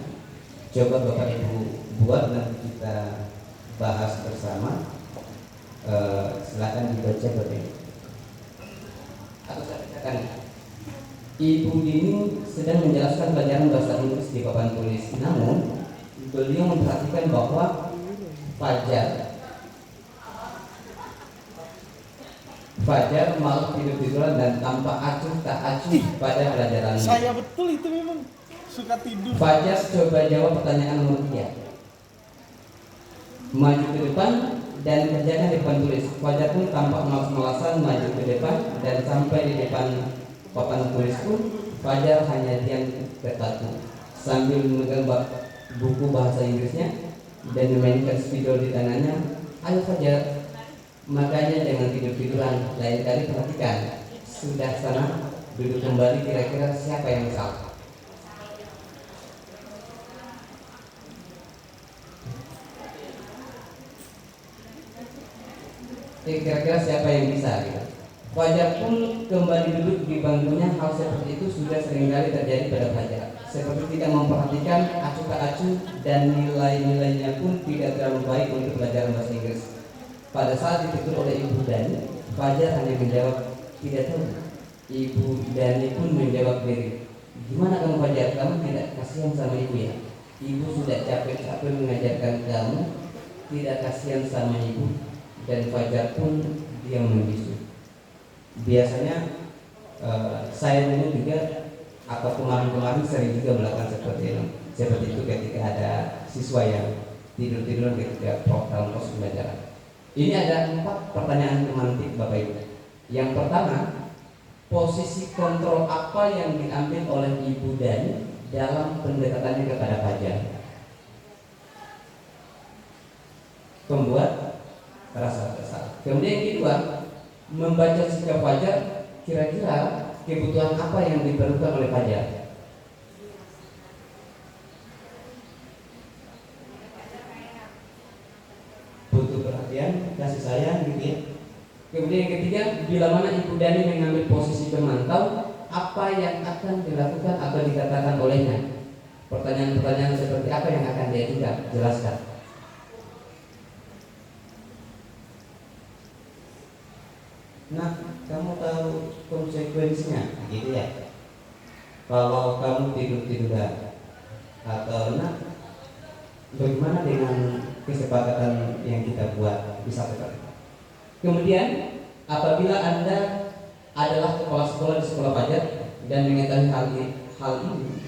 Coba Bapak Ibu buat, nanti kita bahas bersama. Silakan dibaca Bapak Ibu. Atau saya bacakan. Ibu Dini sedang menjelaskan pelajaran bahasa Inggris di papan tulis. Namun beliau memperhatikan bahwa Fajar malah tidur-tiduran dan tampak acuh tak acuh pada pelajarannya. Saya betul itu memang suka tidur. Fajar coba jawab pertanyaan nomor 3. Maju ke depan dan kerjakan di depan tulis. Fajar pun tampak malas-malasan maju ke depan dan sampai di depan papan tulis pun Fajar hanya diam terpaku sambil memegang buku bahasa Inggrisnya dan memainkan spidol di tangannya. Ayo Fajar, makanya jangan tidur-tiduran, lain kali perhatikan. Sudah sana, duduk kembali, kira-kira siapa yang salah? Kira-kira siapa yang bisa gitu. Fajar pun kembali duduk di bangkunya. Hal seperti itu sudah seringkali terjadi pada Fajar. Seperti tidak memperhatikan, acuh tak acuh, dan nilai-nilainya pun tidak terlalu baik untuk pelajaran bahasa Inggris. Pada saat ditegur oleh Ibu Dani, Fajar hanya menjawab, tidak tahu. Ibu Dani pun menjawab diri, gimana kamu Fajar, kamu tidak kasihan sama ibu ya? Ibu sudah capek-capek mengajarkan kamu, tidak kasihan sama ibu. Dan Fajar pun diam membisu. Biasanya saya dulu juga atau kemarin-kemarin sering juga melakukan seperti itu ketika ada siswa yang tidur-tiduran ketika dalam proses pembelajaran. Ini ada 4 pertanyaan pemantik Bapak Ibu. Yang pertama, posisi kontrol apa yang diambil oleh Ibu Dani dalam pendekatannya kepada Fajar? Pembuat rasa bersalah. Kemudian yang kedua, membaca sikap Fajar, kira-kira kebutuhan apa yang diperlukan oleh Fajar? Butuh perhatian, kasih sayang gitu ya. Kemudian yang ketiga, bila mana Ibu Dani mengambil posisi pemantau, apa yang akan dilakukan atau dikatakan olehnya? Pertanyaan-pertanyaan seperti apa yang akan dia juga jelaskan? Nah, kamu tahu konsekuensinya, gitu ya. Kalau kamu tidur-tiduran atau enak, bagaimana dengan kesepakatan yang kita buat di sekolah? Kemudian apabila Anda adalah kepala sekolah di sekolah pajak dan mengetahui hal ini,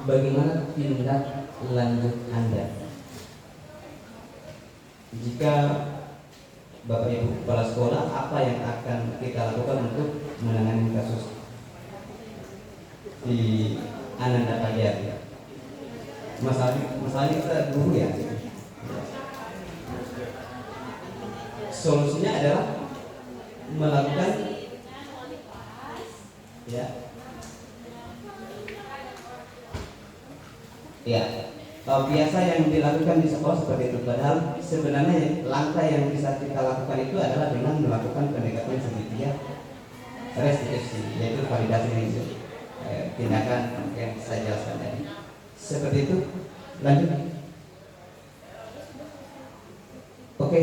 bagaimana tindak lanjut Anda? Jika Bapak Ibu kepala sekolah, apa yang akan kita lakukan untuk menangani kasus di Ananda Pajak? Masalahnya kita guru ya. Solusinya adalah melakukan biasa yang dilakukan di sekolah seperti itu. Padahal sebenarnya langkah yang bisa kita lakukan itu adalah dengan melakukan pendekatan segitiga restitusi, yaitu validasi tindakan yang saya jelaskan tadi. Seperti itu. Lanjut. Oke,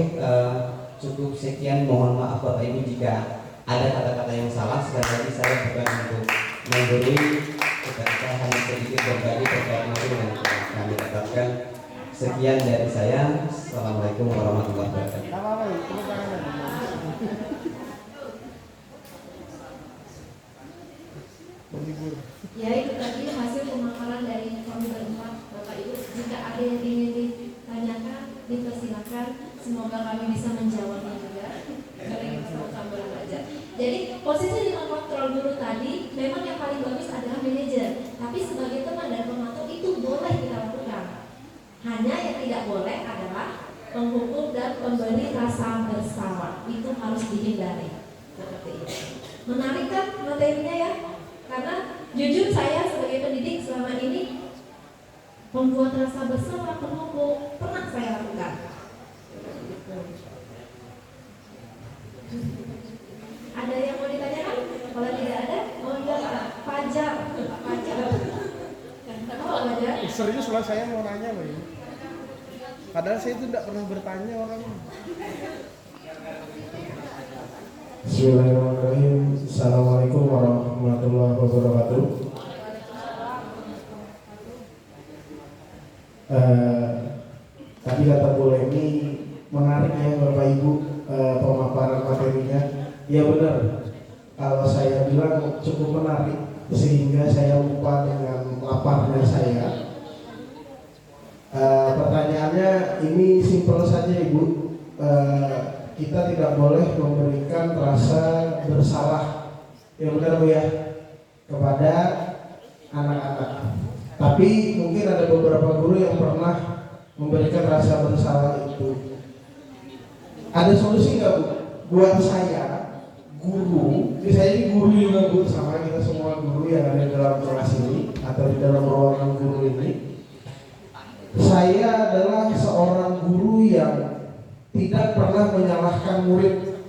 cukup sekian. Mohon maaf Bapak Ibu jika ada kata-kata yang salah. Sekali lagi saya bukan untuk menggurui, kita hanya sedikit berbagi terkait materi yang kami dapatkan. Sekian dari saya. Assalamualaikum warahmatullahi wabarakatuh. Ya, itu tadi hasil pemaparan dari kami berempat, Bapak Ibu. Jika ada yang ingin ditanyakan, dipersilakan. Semoga kami bisa menjawabnya juga. Karena kita sama-sama belajar. Jadi posisi di kontrol guru tadi, memang yang paling bagus adalah manajer. Tapi sebagai teman dan pemantau itu boleh kita lakukan. Hanya yang tidak boleh adalah penghukum dan pemberi rasa bersalah. Itu harus dihindari. Seperti itu. Menarik kan materinya ya? Karena jujur saya sebagai pendidik selama ini membuat rasa bersalah penghukum pernah saya lakukan. Ada yang mau ditanyakan? Kalau tidak ada, oh iya Pak Fajar. Pak Fajar. Kenapa Fajar? Serius lah, saya mau nanya Pak. Padahal saya itu tidak pernah bertanya orangnya. Bismillahirrahmanirrahim. Assalamualaikum warahmatullahi wabarakatuh. Tadi kata Bu Leni menariknya Bapak Ibu, pemaparan materinya. Ya benar. Kalau saya bilang cukup menarik sehingga saya lupa dengan laparnya saya. Pertanyaannya ini simpel saja Ibu. Kita tidak boleh memberikan rasa bersalah, ya benar Bu ya, kepada anak-anak. Tapi mungkin ada beberapa guru yang pernah memberikan rasa bersalah itu. Ada solusi nggak Bu? Buat saya, guru, saya ini guru juga Bu, sama kita semua guru yang ada di dalam kelas ini atau di dalam ruangan guru ini. Saya adalah seorang guru yang tidak pernah menyalahkan murid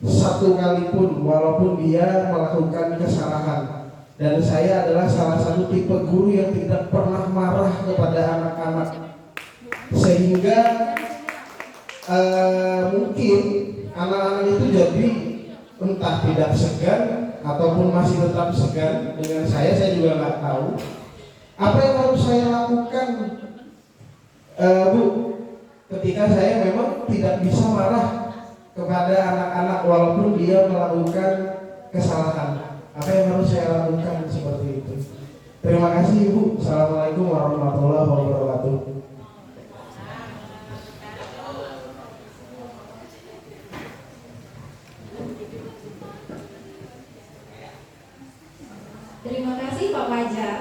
satu kali pun walaupun dia melakukan kesalahan. Dan saya adalah salah satu tipe guru yang tidak pernah marah kepada anak-anak. Sehingga mungkin anak-anak itu jadi entah tidak segan ataupun masih tetap segan dengan saya juga nggak tahu. Apa yang harus saya lakukan, Bu? Ketika saya memang tidak bisa marah kepada anak-anak walaupun dia melakukan kesalahan, apa yang harus saya lakukan seperti itu? Terima kasih Ibu. Assalamualaikum warahmatullahi wabarakatuh. Terima kasih Pak Fajar.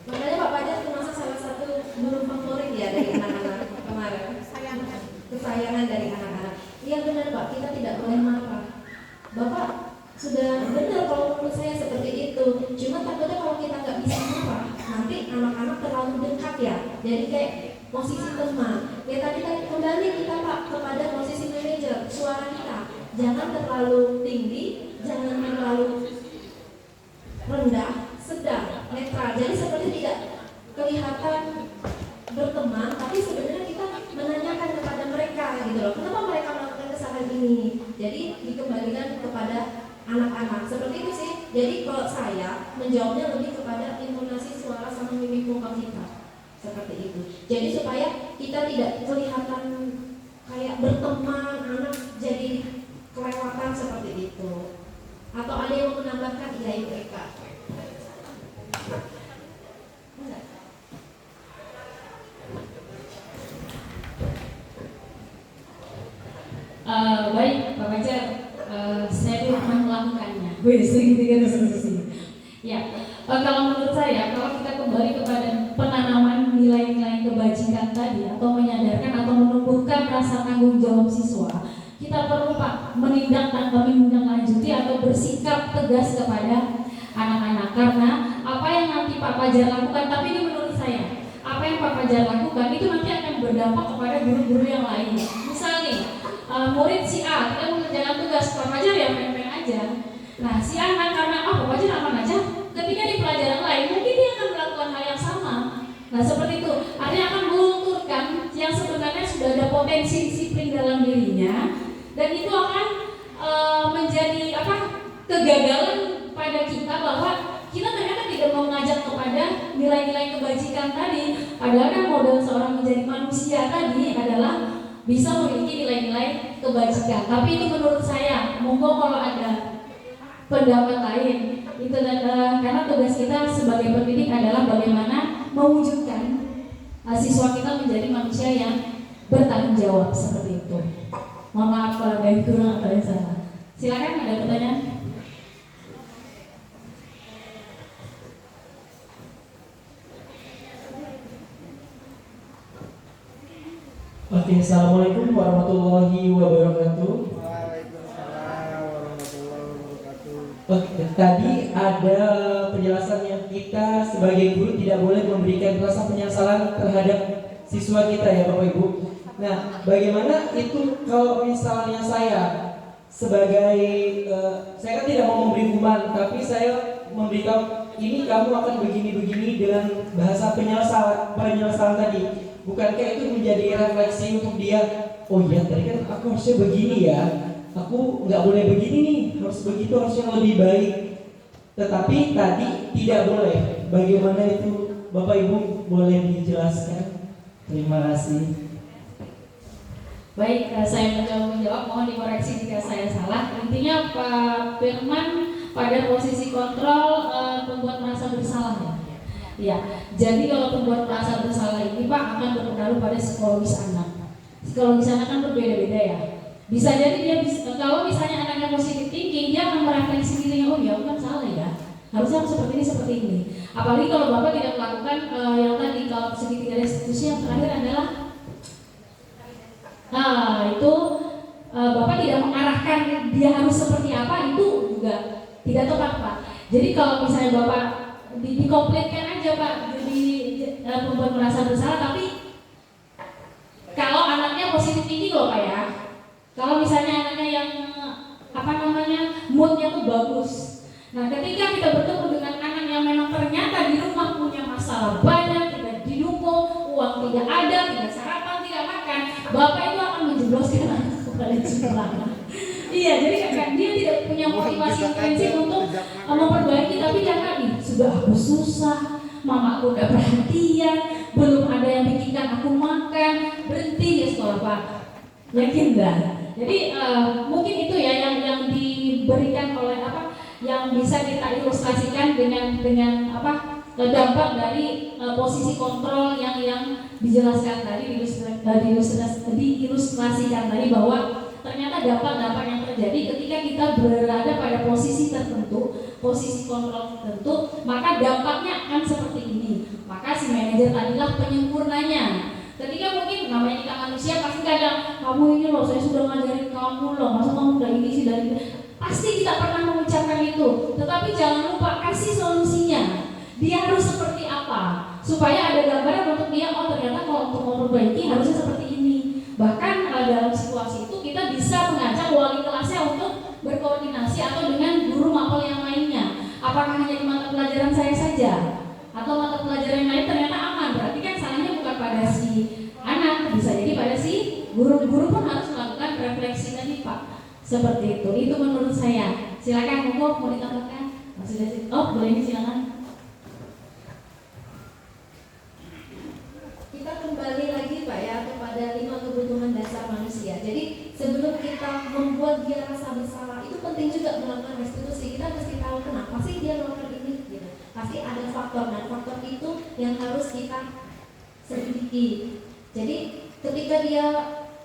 Makanya Pak Fajar termasuk salah satu guru favorit ya dari anak-anak kemarin. Kesayangan dari anak-anak. Iya benar Pak, kita tidak boleh marah. Bapak sudah benar kalau menurut saya seperti itu. Cuma takutnya kalau kita nggak bisa marah, nanti anak-anak terlalu dekat ya. Jadi kayak posisi teman. Ya tadi kembali kita Pak kepada posisi manajer, suara kita jangan terlalu tinggi, jangan terlalu rendah, sedang, netral. Jadi seperti tidak kelihatan berteman, tapi sebenarnya kita menanyakan kepada mereka gitu loh, kenapa mereka melakukan kesalahan ini. Jadi dikembalikan kepada Jadi kalau saya menjawabnya lebih kepada intonasi suara sama mimik muka kita, seperti itu. Jadi supaya kita tidak kelihatan kayak berteman, anak jadi kelewatan seperti itu. Atau ada yang mau menambahkan? Ya itu Eka. Baik, Pak Fajar, saya pernah melakukannya. Wih, segitu kan ya, kalau menurut saya, kalau kita kembali kepada penanaman nilai-nilai kebajikan tadi, atau menyadarkan atau menumbuhkan rasa tanggung jawab siswa, kita perlu Pak menindaklanjuti atau bersikap tegas kepada anak-anak, karena apa yang nanti Pak Fajar lakukan, tapi ini menurut saya, apa yang Pak Fajar lakukan itu nanti akan berdampak kepada guru-guru yang lain. Misalnya murid si A tidak mengerjakan tugas, Pak Fajar ya main-main aja. Nah si anak karena Pak Fajar aman aja, ketika di pelajaran lain mungkin dia akan melakukan hal yang sama. Nah seperti itu, artinya akan melunturkan yang sebenarnya sudah ada potensi disiplin dalam dirinya, dan itu akan menjadi kegagalan pada kita bahwa kita ternyata tidak mau mengajak kepada nilai-nilai kebajikan tadi. Padahal kan modal seorang menjadi manusia tadi adalah bisa memiliki nilai-nilai kebajikan. Tapi itu menurut saya, monggo kalau ada pendapat lain, itu karena tugas kita sebagai pendidik adalah bagaimana mewujudkan siswa kita menjadi manusia yang bertanggung jawab seperti itu. Mohon maaf kalau ada yang kurang atau yang salah. Silakan, ada pertanyaan? Oke, assalamualaikum warahmatullahi wabarakatuh. Waalaikumsalam warahmatullahi wabarakatuh. Oke, tadi ada penjelasan yang kita sebagai guru tidak boleh memberikan rasa penyesalan terhadap siswa kita ya Bapak Ibu. Nah, bagaimana itu kalau misalnya saya sebagai saya kan tidak mau memberi hukuman, tapi saya memberikan ini kamu akan begini-begini dengan bahasa penyesalan tadi. Bukankah itu menjadi refleksi untuk dia? Oh iya, tadi kan aku harusnya begini ya. Aku nggak boleh begini nih, harus begitu, harus yang lebih baik. Tetapi tadi tidak boleh. Bagaimana itu Bapak Ibu boleh dijelaskan? Terima kasih. Baik, saya menjawab, mohon dikoreksi jika saya salah. Intinya Pak Firman pada posisi kontrol pembuat merasa bersalah ya. Ya, jadi kalau pembuat merasa bersalah ini Pak akan berpengaruh pada psikologis anak. Psikologis anak kan berbeda-beda ya. Bisa jadi dia kalau misalnya anaknya positif thinking, dia akan merefleksi dirinya, oh ya aku kan salah ya. Harusnya seperti ini. Apalagi kalau Bapak tidak melakukan yang tadi, kalau segitiga restitusi yang terakhir adalah itu Bapak tidak mengarahkan dia harus seperti apa, itu juga tidak tepat Pak. Jadi kalau misalnya Bapak dikomplitkan aja Pak, jadi membuat merasa bersalah, tapi kalau anaknya positif tinggi loh Pak ya. Kalau misalnya anaknya yang moodnya tuh bagus. Nah ketika kita bertemu dengan anak yang memang ternyata di rumah punya masalah banyak, tidak didukung, uang tidak ada, tidak sarapan, tidak makan, Bapak itu akan menjebloskan anak kepada jurang. Iya, jadi kan dia tidak punya motivasi prinsip untuk memperbaiki, tapi jangan nih, sudah aku susah, mamaku udah perhatian, belum ada yang bikinkan aku makan, berhenti ya sekolah Pak. Yakin dah. Jadi mungkin itu ya yang diberikan oleh yang bisa kita ilustrasikan dengan dampak dari posisi kontrol yang dijelaskan tadi, diilustrasikan tadi, bahwa ternyata dampak-dampak yang terjadi ketika kita berada pada posisi tertentu, posisi kontrol tertentu, maka dampaknya akan seperti ini. Maka si manajer tadilah penyempurnanya. Ketika mungkin namanya kita manusia pasti kadang, kamu ini loh, saya sudah ngajarin kamu loh, masa kamu udah ini sih dari pasti kita pernah mengucapkan itu. Tetapi jangan lupa kasih solusinya. Dia harus seperti apa supaya ada gambaran untuk dia, oh ternyata kalau untuk memperbaiki harusnya seperti ini. Bahkan dalam situasi itu kita bisa mengajak wali kelasnya untuk berkoordinasi atau dengan guru mapel yang lainnya. Apakah hanya di mata pelajaran saya saja atau mata pelajaran yang lain ternyata aman, berarti kan salahnya bukan pada si anak, bisa jadi pada si guru pun harus melakukan refleksi tadi Pak. Seperti itu menurut saya. Silakan, mau ditambahkan? Sudah sih. Oh, boleh ini silakan. Kita kembali lagi Pak ya kepada 5 kebutuhan dasar manusia. Jadi sebelum kita membuat dia rasa bersalah, itu penting juga melakukan restitusi. Kita mesti tahu kenapa sih dia melakukan ini gitu. Pasti ada faktor, dan faktor itu yang harus kita selidiki. Jadi ketika dia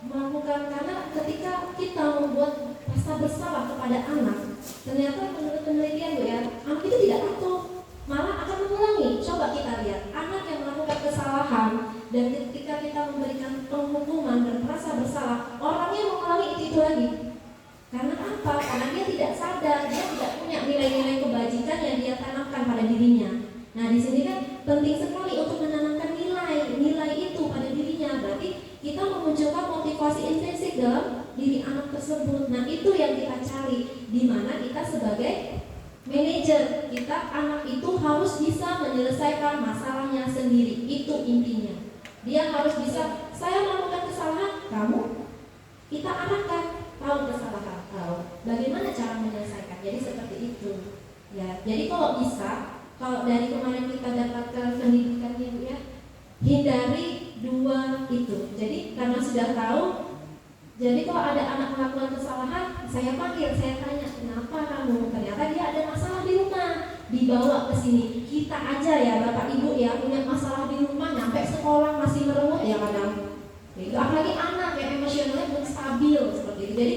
melakukan, karena ketika kita membuat rasa bersalah kepada anak, ternyata menurut penelitian Bu ya, anak itu tidak patuh, malah akan mengulangi. Coba kita lihat anak yang melakukan kesalahan, dan ketika kita memberikan penghukuman dan merasa bersalah, orangnya mengulangi itu lagi. Karena apa? Karena dia tidak sadar, dia tidak punya nilai-nilai kebajikan yang dia tanamkan pada dirinya. Nah di sini kan penting sekali untuk menanamkan nilai itu pada dirinya. Berarti kita memunculkan motivasi intrinsik dalam diri anak tersebut. Nah itu yang kita cari, di mana kita sebagai manajer, kita anak itu harus bisa menyelesaikan masalahnya sendiri. Itu intinya. Dia harus bisa, saya melakukan kesalahan, kamu kita arahkan, tahu kesalahan, tahu bagaimana cara menyelesaikan. Jadi seperti itu. Ya, jadi kalau bisa, kalau dari kemarin kita dapatkan pendidikannya Bu ya, hindari 2 itu. Jadi karena sudah tahu, jadi kalau ada anak melakukan kesalahan, saya panggil, saya tanya, kenapa kamu? Ternyata dia ada masalah di rumah, dibawa ke sini. Kita aja ya Bapak Ibu ya punya masalah di rumah, nyampe sekolah masih merengut ya kadang. Jadi, apalagi anak yang emosionalnya belum stabil seperti itu. Jadi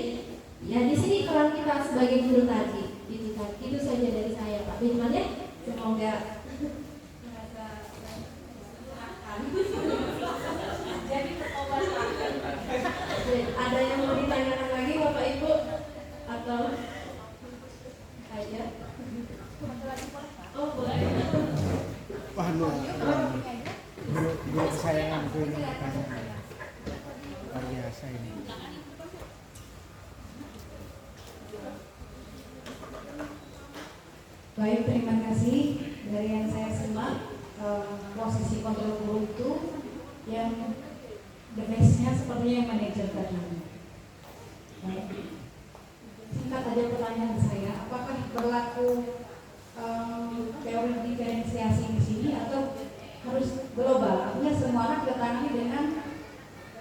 ya di sini peran kita sebagai guru tadi. Itu saja dari saya Pak Firman ya. Semoga merasa jadi obat. Ada yang mau ditanyakan lagi Bapak Ibu atau aja? Oh boleh. Wah, guru kesayanganku ini luar biasa ini. Baik, terima kasih. Dari yang saya simak, posisi kontrol guru itu yang the best-nya sepertinya yang manajer tadi. Baik. Singkat aja pertanyaan saya, apakah berlaku teori diferensiasi di sini atau harus global? Artinya semua anak ditangani dengan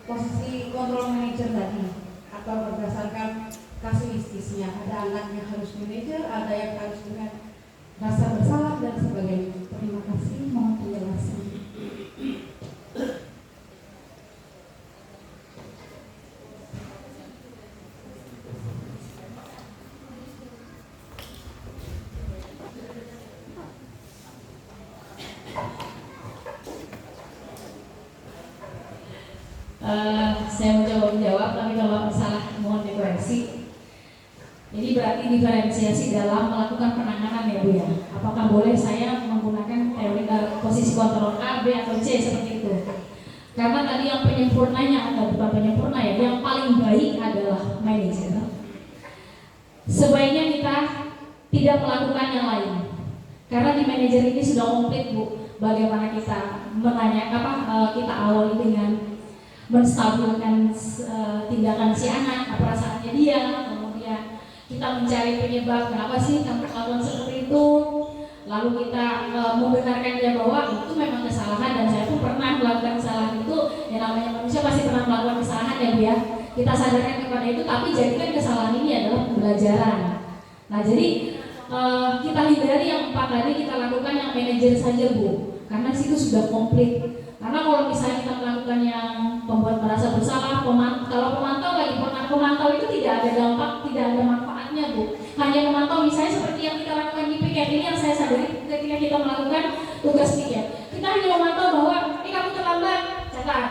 posisi kontrol manajer tadi, atau berdasarkan kasuistisnya, ada anak yang harus manajer, ada yang harus dengan rasa bersalah dan sebagainya. Terima kasih, mohon penjelasan. Saya mencoba menjawab, tapi kalau salah mohon dikoreksi. Jadi berarti diferensiasi dalam melakukan penanganan ya Bu ya. Apakah boleh saya menggunakan teori posisi kontrol A, B atau C seperti itu? Karena tadi yang penyempurnanya atau bukan penyempurna ya, yang paling baik adalah manajer. Sebaiknya kita tidak melakukan yang lain. Karena di manajer ini sudah komplit Bu. Bagaimana kita kita awali dengan menstabilkan tindakan si anak, perasaannya dia, kemudian kita mencari penyebab kenapa sih kamu melakukan seperti itu, lalu kita membenarkan dia bahwa itu memang kesalahan dan saya pun pernah melakukan kesalahan itu. Yang namanya manusia pasti pernah melakukan kesalahan ya Bu ya. Kita sadarkan kepada itu, tapi jadikan kesalahan ini adalah pembelajaran. Nah jadi kita hindari yang 4 tadi, kita lakukan yang manajer saja Bu, karena situ sudah komplit. Karena kalau misalnya kita melakukan yang pembuat merasa bersalah, kalau pemantau lagi, pemantau itu tidak ada dampak, tidak ada manfaatnya Bu. Hanya memantau, misalnya seperti yang kita lakukan di piket ini, yang saya sadari ketika kita melakukan tugas piket, kita hanya memantau bahwa ini kamu terlambat, catat.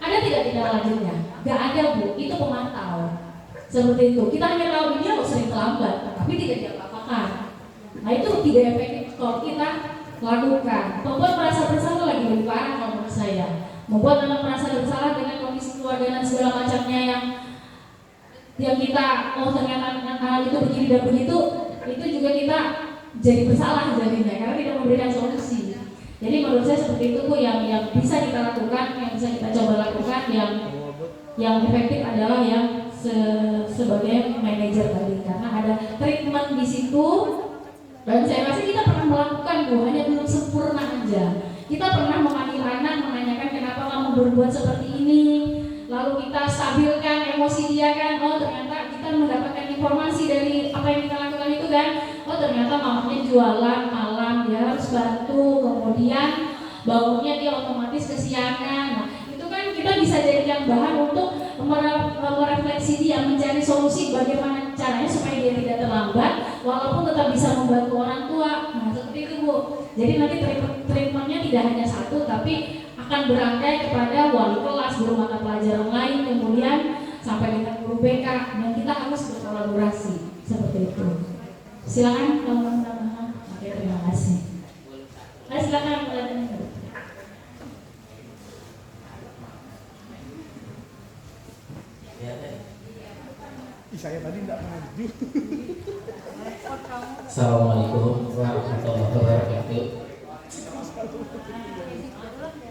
Ada tidak lanjutnya? Gak ada Bu, itu pemantau. Seperti itu, kita hanya tahu dia sering terlambat, tapi tidak diapa-apakan. Nah itu tidak efektif kalau kita lakukan. Membuat merasa bersalah lagi lebih parah kalau menurut saya. Membuat anak merasa bersalah dengan kondisi keluarga dan segala macamnya yang kita ternyata anak itu begini dan begitu, itu juga kita jadi bersalah jadinya karena tidak memberikan solusi. Jadi menurut saya seperti itu Bu, yang bisa kita lakukan, yang bisa kita coba lakukan, yang efektif adalah yang sebagai manajer tadi, karena ada treatment di situ. Dan saya rasa kita pernah melakukan Bu, hanya belum sempurna aja. Kita pernah memanggil anak, menanyakan kenapa kamu berbuat seperti ini. Lalu kita stabilkan emosi dia kan, oh ternyata kita mendapatkan informasi dari apa yang kita lakukan itu kan. Oh ternyata mamanya jualan malam, dia harus bantu, kemudian bangunnya dia otomatis kesiangan. Nah itu kan kita bisa jadikan bahan untuk merefleksi dia, mencari solusi bagaimana caranya supaya dia tidak terlambat walaupun tetap bisa membantu orang tua. Nah seperti itu Bu. Jadi nanti treatmentnya tidak hanya satu, tapi akan berangkai kepada wali kelas, guru mata pelajaran lain, kemudian sampai dengan guru BK, dan kita harus berkolaborasi seperti itu. Silakan teman-teman. Oke, terima kasih. Silakan mulai. Saya tadi tidak maju. Assalamualaikum warahmatullahi wabarakatuh.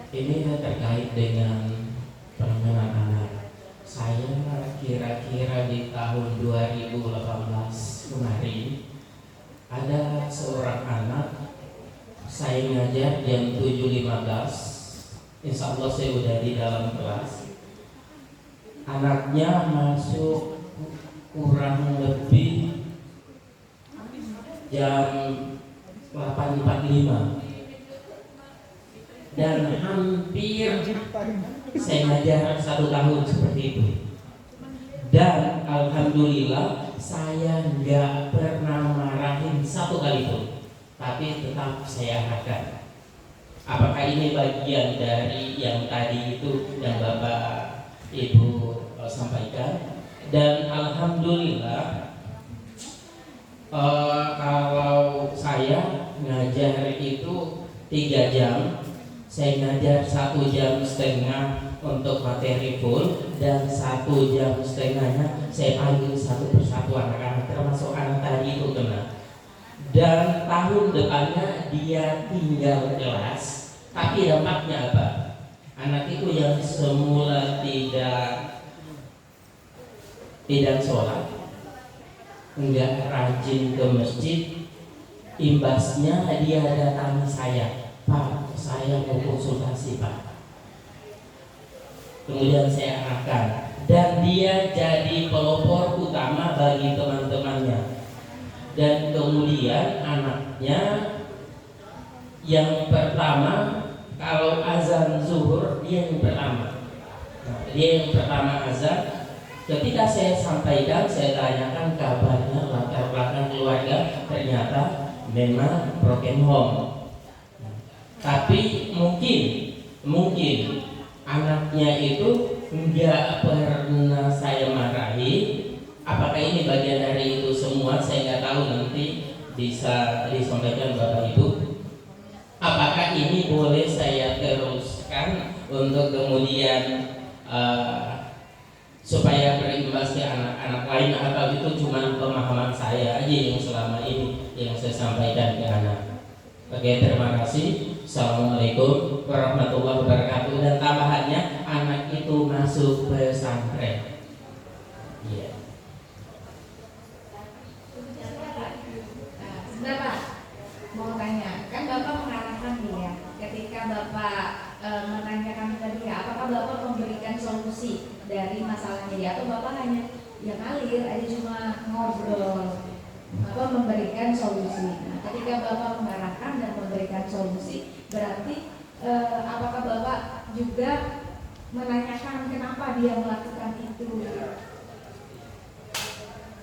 Ini terkait dengan perlindungan anak. Saya kira-kira di tahun 2018 kemarin ada seorang anak, saya ngajar jam 7.15. Insya Allah saya udah di dalam kelas. Anaknya masuk kurang lebih jam 8.45 dan hampir saya ngajar 1 tahun seperti itu, dan alhamdulillah saya nggak pernah marahin 1 kali pun, tapi tetap saya arahkan. Apakah ini bagian dari yang tadi itu yang Bapak Ibu sampaikan? Dan alhamdulillah kalau saya ngajar itu 3 jam, saya ngajar 1,5 jam untuk materi full, dan 1,5 jam saya panggil satu persatu anak-anak, termasuk anak tadi itu kena. Dan tahun depannya dia tinggal kelas, tapi dampaknya apa? Anak itu yang semula tidak sholat, enggak rajin ke masjid, imbasnya dia datangi saya, Pak, saya mau konsultasi Pak. Kemudian saya arahkan, dan dia jadi pelopor utama bagi teman-temannya. Dan kemudian anaknya yang pertama, kalau azan zuhur dia yang pertama. Nah, dia yang pertama azan. Ketika saya sampaikan, saya tanyakan kabarnya, latar belakang keluarga, ternyata memang broken home. Tapi mungkin anaknya itu enggak pernah saya marahi. Apakah ini bagian dari itu semua? Saya nggak tahu, nanti bisa disampaikan Bapak Ibu. Apakah ini boleh saya teruskan untuk kemudian supaya berimbas ke anak-anak lain, atau itu cuma pemahaman saya aja yang selama ini yang saya sampaikan ke anak? Oke, terima kasih. Assalamualaikum warahmatullahi wabarakatuh. Dan tambahannya, anak itu masuk pesantren. Iya. Sebentar Pak, mau tanya, kan Bapak mengarahkan dia ketika Bapak menanyakan ke dia, apakah Bapak memberikan solusi dari masalahnya dia, atau Bapak hanya ya ngalir aja, cuma ngobrol, memberikan solusi. Nah, ketika Bapak mengarahkan dan memberikan solusi, berarti apakah Bapak juga menanyakan kenapa dia melakukan itu?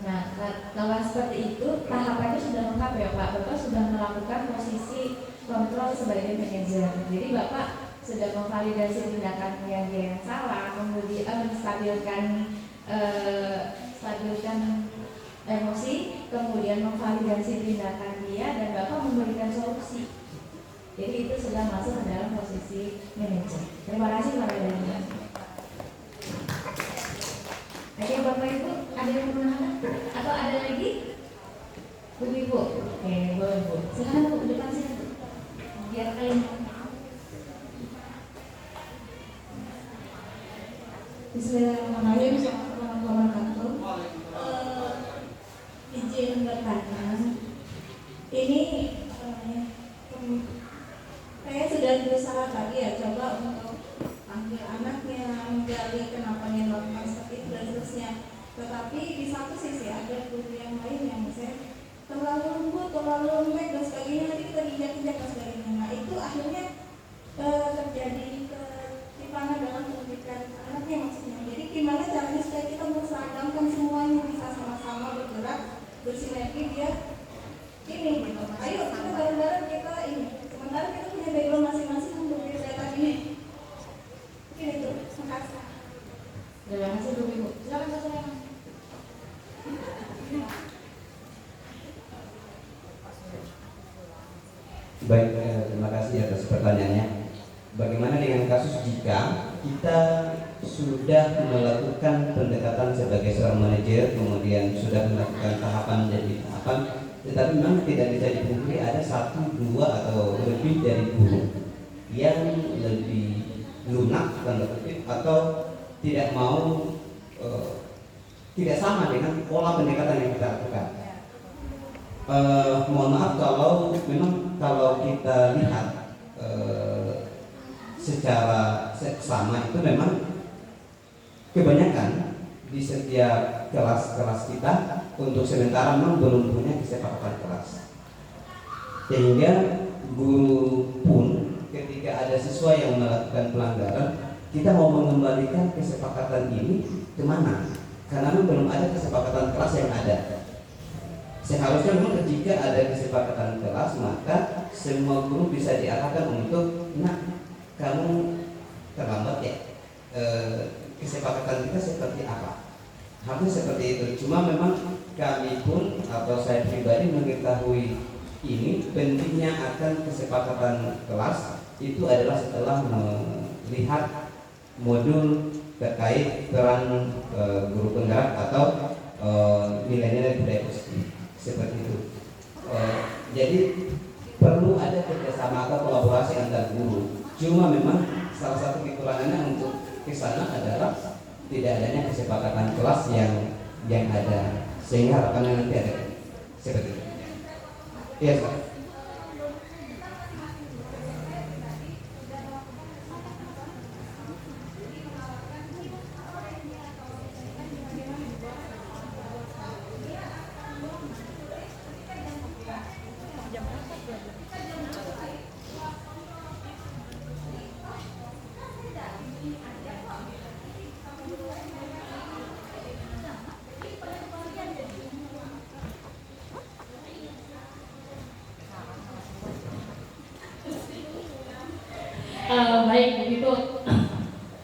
Nah, kalau seperti itu tahapannya sudah lengkap ya Pak. Bapak sudah melakukan posisi kontrol sebagai manajer. Jadi Bapak sudah memvalidasi tindakan yang dia yang salah, kemudian menstabilkan emosi, kemudian memvalidasi tindakan dia, dan Bapak memberikan solusi. Jadi itu sudah masuk ke dalam posisi manajer. Terima kasih Pak Daniel. Oke Bapak Ibu, ada yang menambahkan atau ada lagi? Bu Ibu, oke boleh Bu. Silakan Bu, depan sini. Biar kalian. Bismillahirrahmanirrahim. Izin bertanya, ini terlalu lembek dan sebagainya, nanti kita injak-injak dan sebagainya. Nah itu akhirnya terjadi ketimpangan dalam pendidikan anaknya maksudnya. Jadi gimana caranya supaya kita menseragamkan semuanya bisa sama-sama bergerak bersinergi biar ini gitu. Ayo kita bareng-bareng kita ini. Sementara kita punya background masing-masing untuk data ini. Mungkin itu. Terima kasih. Terima kasih Bu Ibu. Silakan Pak Sulaiman. Baik, terima kasih atas pertanyaannya. Bagaimana dengan kasus jika kita sudah melakukan pendekatan sebagai seorang manajer, kemudian sudah melakukan tahapan demi tahapan, tetapi memang tidak bisa dipungkiri ada 1, 2 atau lebih dari guru yang lebih lunak atau tidak mau tidak sama dengan pola pendekatan yang kita lakukan. Mohon maaf kalau memang kalau kita lihat secara seksama itu memang kebanyakan di setiap kelas-kelas kita untuk sementara memang belum punya kesepakatan kelas, sehingga guru pun ketika ada siswa yang melakukan pelanggaran, kita mau mengembalikan kesepakatan ini kemana? Karena memang belum ada kesepakatan kelas yang ada. Seharusnya memang ketika ada kesepakatan kelas, maka semua guru bisa diarahkan untuk, nah kamu terlambat ya, kesepakatan kita seperti apa? Harusnya seperti itu. Cuma memang kami pun atau saya pribadi mengetahui ini pentingnya akan kesepakatan kelas itu adalah setelah melihat modul terkait peran guru penggerak atau nilai-nilai budaya positif seperti itu. Jadi perlu ada kerjasama atau kolaborasi antar guru. Cuma memang salah satu kekurangannya untuk ke sana adalah tidak adanya kesepakatan kelas yang ada, sehingga harapannya nanti ada seperti itu. Iya, Pak. Baik, begitu.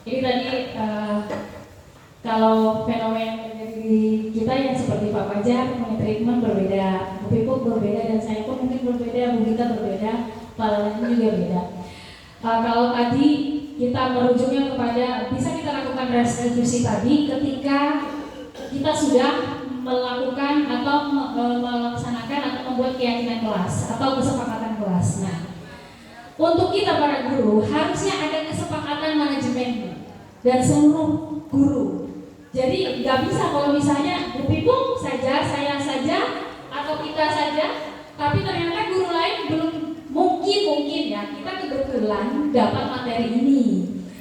Ini tadi kalau fenomena yang terjadi di kita yang seperti Pak Fajar punya treatment berbeda, Bu Pipuk berbeda, dan saya pun mungkin berbeda, Bu Gita berbeda, Pak Lalan juga beda. Kalau tadi kita merujuknya kepada bisa kita lakukan restitusi tadi ketika kita sudah melakukan atau melaksanakan atau membuat keyakinan kelas atau kesepakatan kelas. Nah, untuk kita para guru harusnya ada kesepakatan manajemen dan seluruh guru. Jadi nggak bisa kalau misalnya Bu Pipuk saja, saya saja, atau kita saja, tapi ternyata guru lain belum mungkin ya kita kebetulan dapat materi ini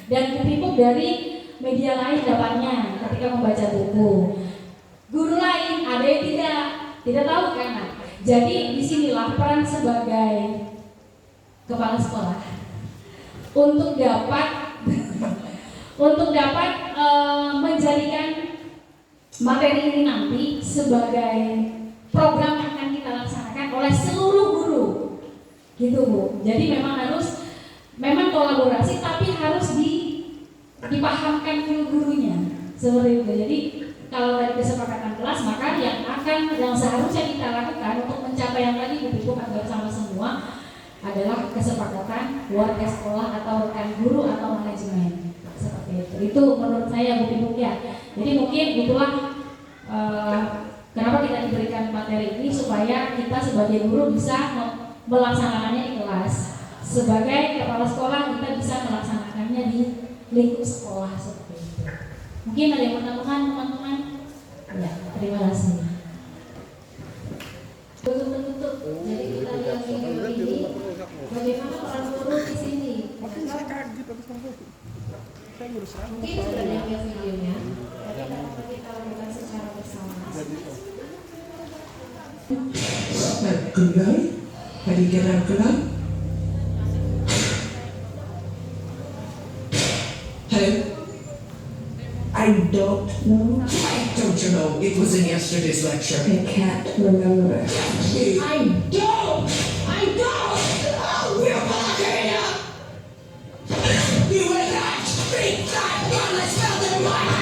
dan Bu Pipuk dari media lain dapatnya ketika membaca buku. Guru lain ada yang tidak tahu kan? Nah, jadi disinilah peran sebagai kepala sekolah untuk dapat menjadikan materi ini nanti sebagai program yang akan kita laksanakan oleh seluruh guru, gitu Bu. Jadi memang kolaborasi, tapi harus dipahamkan guru-gurunya seperti itu. Jadi kalau dari kesepakatan kelas, maka yang seharusnya kita lakukan untuk mencapai yang tadi Bu Pipuk agar sama semua adalah kesepakatan warga sekolah atau rekan guru atau manajemen seperti itu. Itu menurut saya Bu Pipuk ya. Jadi mungkin itulah kenapa kita diberikan materi ini supaya kita sebagai guru bisa melaksanakannya di kelas. Sebagai kepala sekolah kita bisa melaksanakannya di lingkup sekolah seperti itu. Mungkin ada yang menambahkan teman-teman? Ya, terima kasih. Tutup. Jadi kita lihat video ini. Bagaimana peran guru di sini? Mungkin sudah diambil videonya. Tapi kita lakukan secara bersama. Gulai? How do you get out gulai? Hello? I don't know. Why don't you know? It was in yesterday's lecture. I can't remember. I don't! Oh, we're back here! You will not speak that while I smell the wine!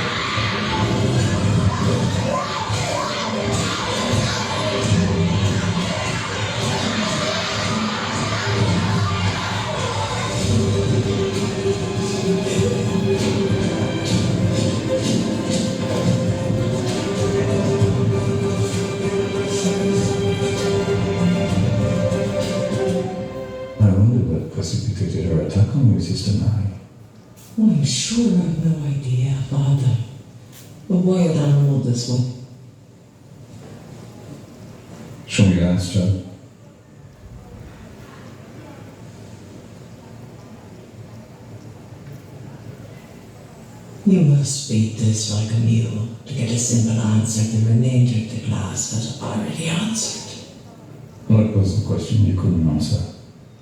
I wonder what precipitated her attack on you, Sister Mary. Well, I'm sure I've no idea, Father. A wild animal, this one. Show me your hands, child. You must beat this like a mule to get a simple answer. The remainder of the class has already answered. What was the question you couldn't answer?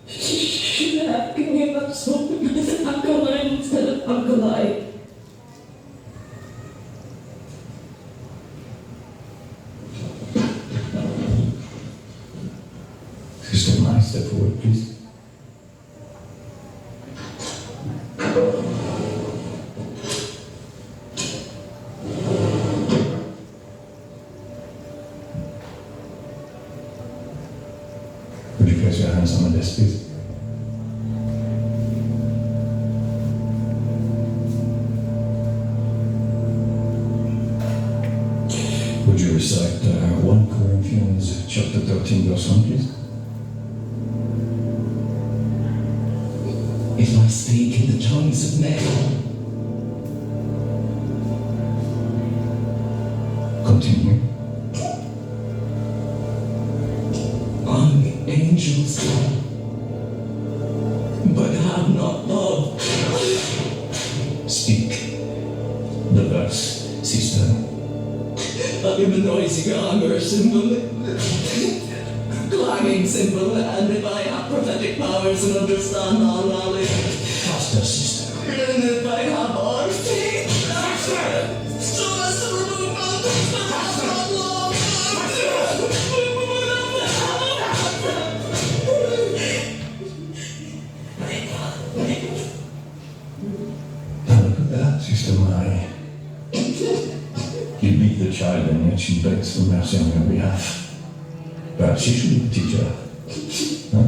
She's asking me about something as alkaline instead of alkali. Sister Mary, step forward, please. Would you place your hands on the desk, please? Would you recite 1 Corinthians chapter 13, verse 1, please? If I speak in the tongues of men, Continue. I'm angels, but have not love. Speak the verse, sister. I am a noisy gong cymbal, clanging cymbal, and if I have prophetic powers and understand all knowledge, Faster, sister. and if I have all faith, so as to remove mountains that have not love. Now look at that, Sister Mary. You beat the child and yet she begs for mercy on your behalf. Perhaps you should be the teacher. Huh?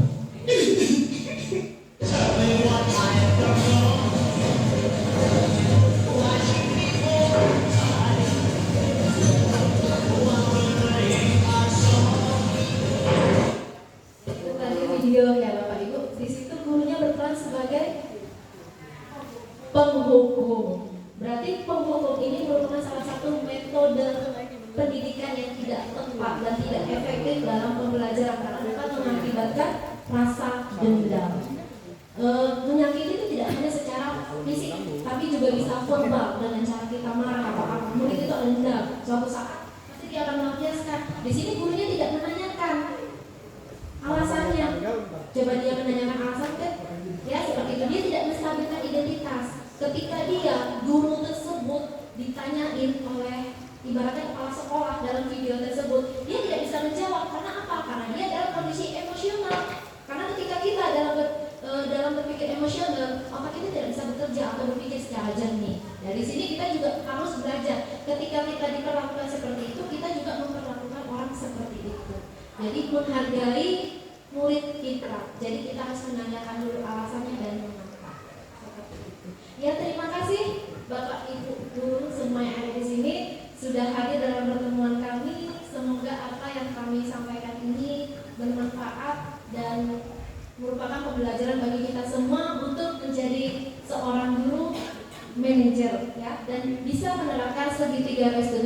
Itu tadi video ya Bapak Ibu. Di situ gurunya berperan sebagai penghukum. Berarti penghukum ini merupakan salah satu metode pendidikan yang tidak tepat dan tidak efektif dalam pembelajaran karena dapat mengakibatkan rasa dendam. Menyakiti itu tidak hanya secara fisik, tapi juga bisa verbal dengan cara kita marah atau apa. Murid itu dendam. Suatu saat pasti dia akan melampiaskan. Di sini gurunya tidak menanyakan alasannya. Coba dia menanyakan alasan kan? Ya seperti itu, dia tidak menstabilkan identitas. Ketika dia guru tersebut ditanyain oleh ibaratnya kepala sekolah dalam video tersebut, dia tidak bisa menjawab karena apa? Karena dia dalam kondisi emosional. Karena ketika kita dalam berpikir emosional, otak kita tidak bisa bekerja atau berpikir secara jernih. Dari sini kita juga harus belajar. Ketika kita diperlakukan seperti itu, kita juga memperlakukan orang seperti itu. Jadi menghargai murid kita. Jadi kita harus menanyakan dulu alasannya dan mengapa. Seperti itu. Ya terima kasih Bapak Ibu guru semua yang ada di sini sudah hadir dalam pertemuan kami. Semoga apa yang kami sampaikan ini bermanfaat dan merupakan pembelajaran bagi kita semua untuk menjadi seorang guru manajer ya dan bisa menerapkan segitiga restu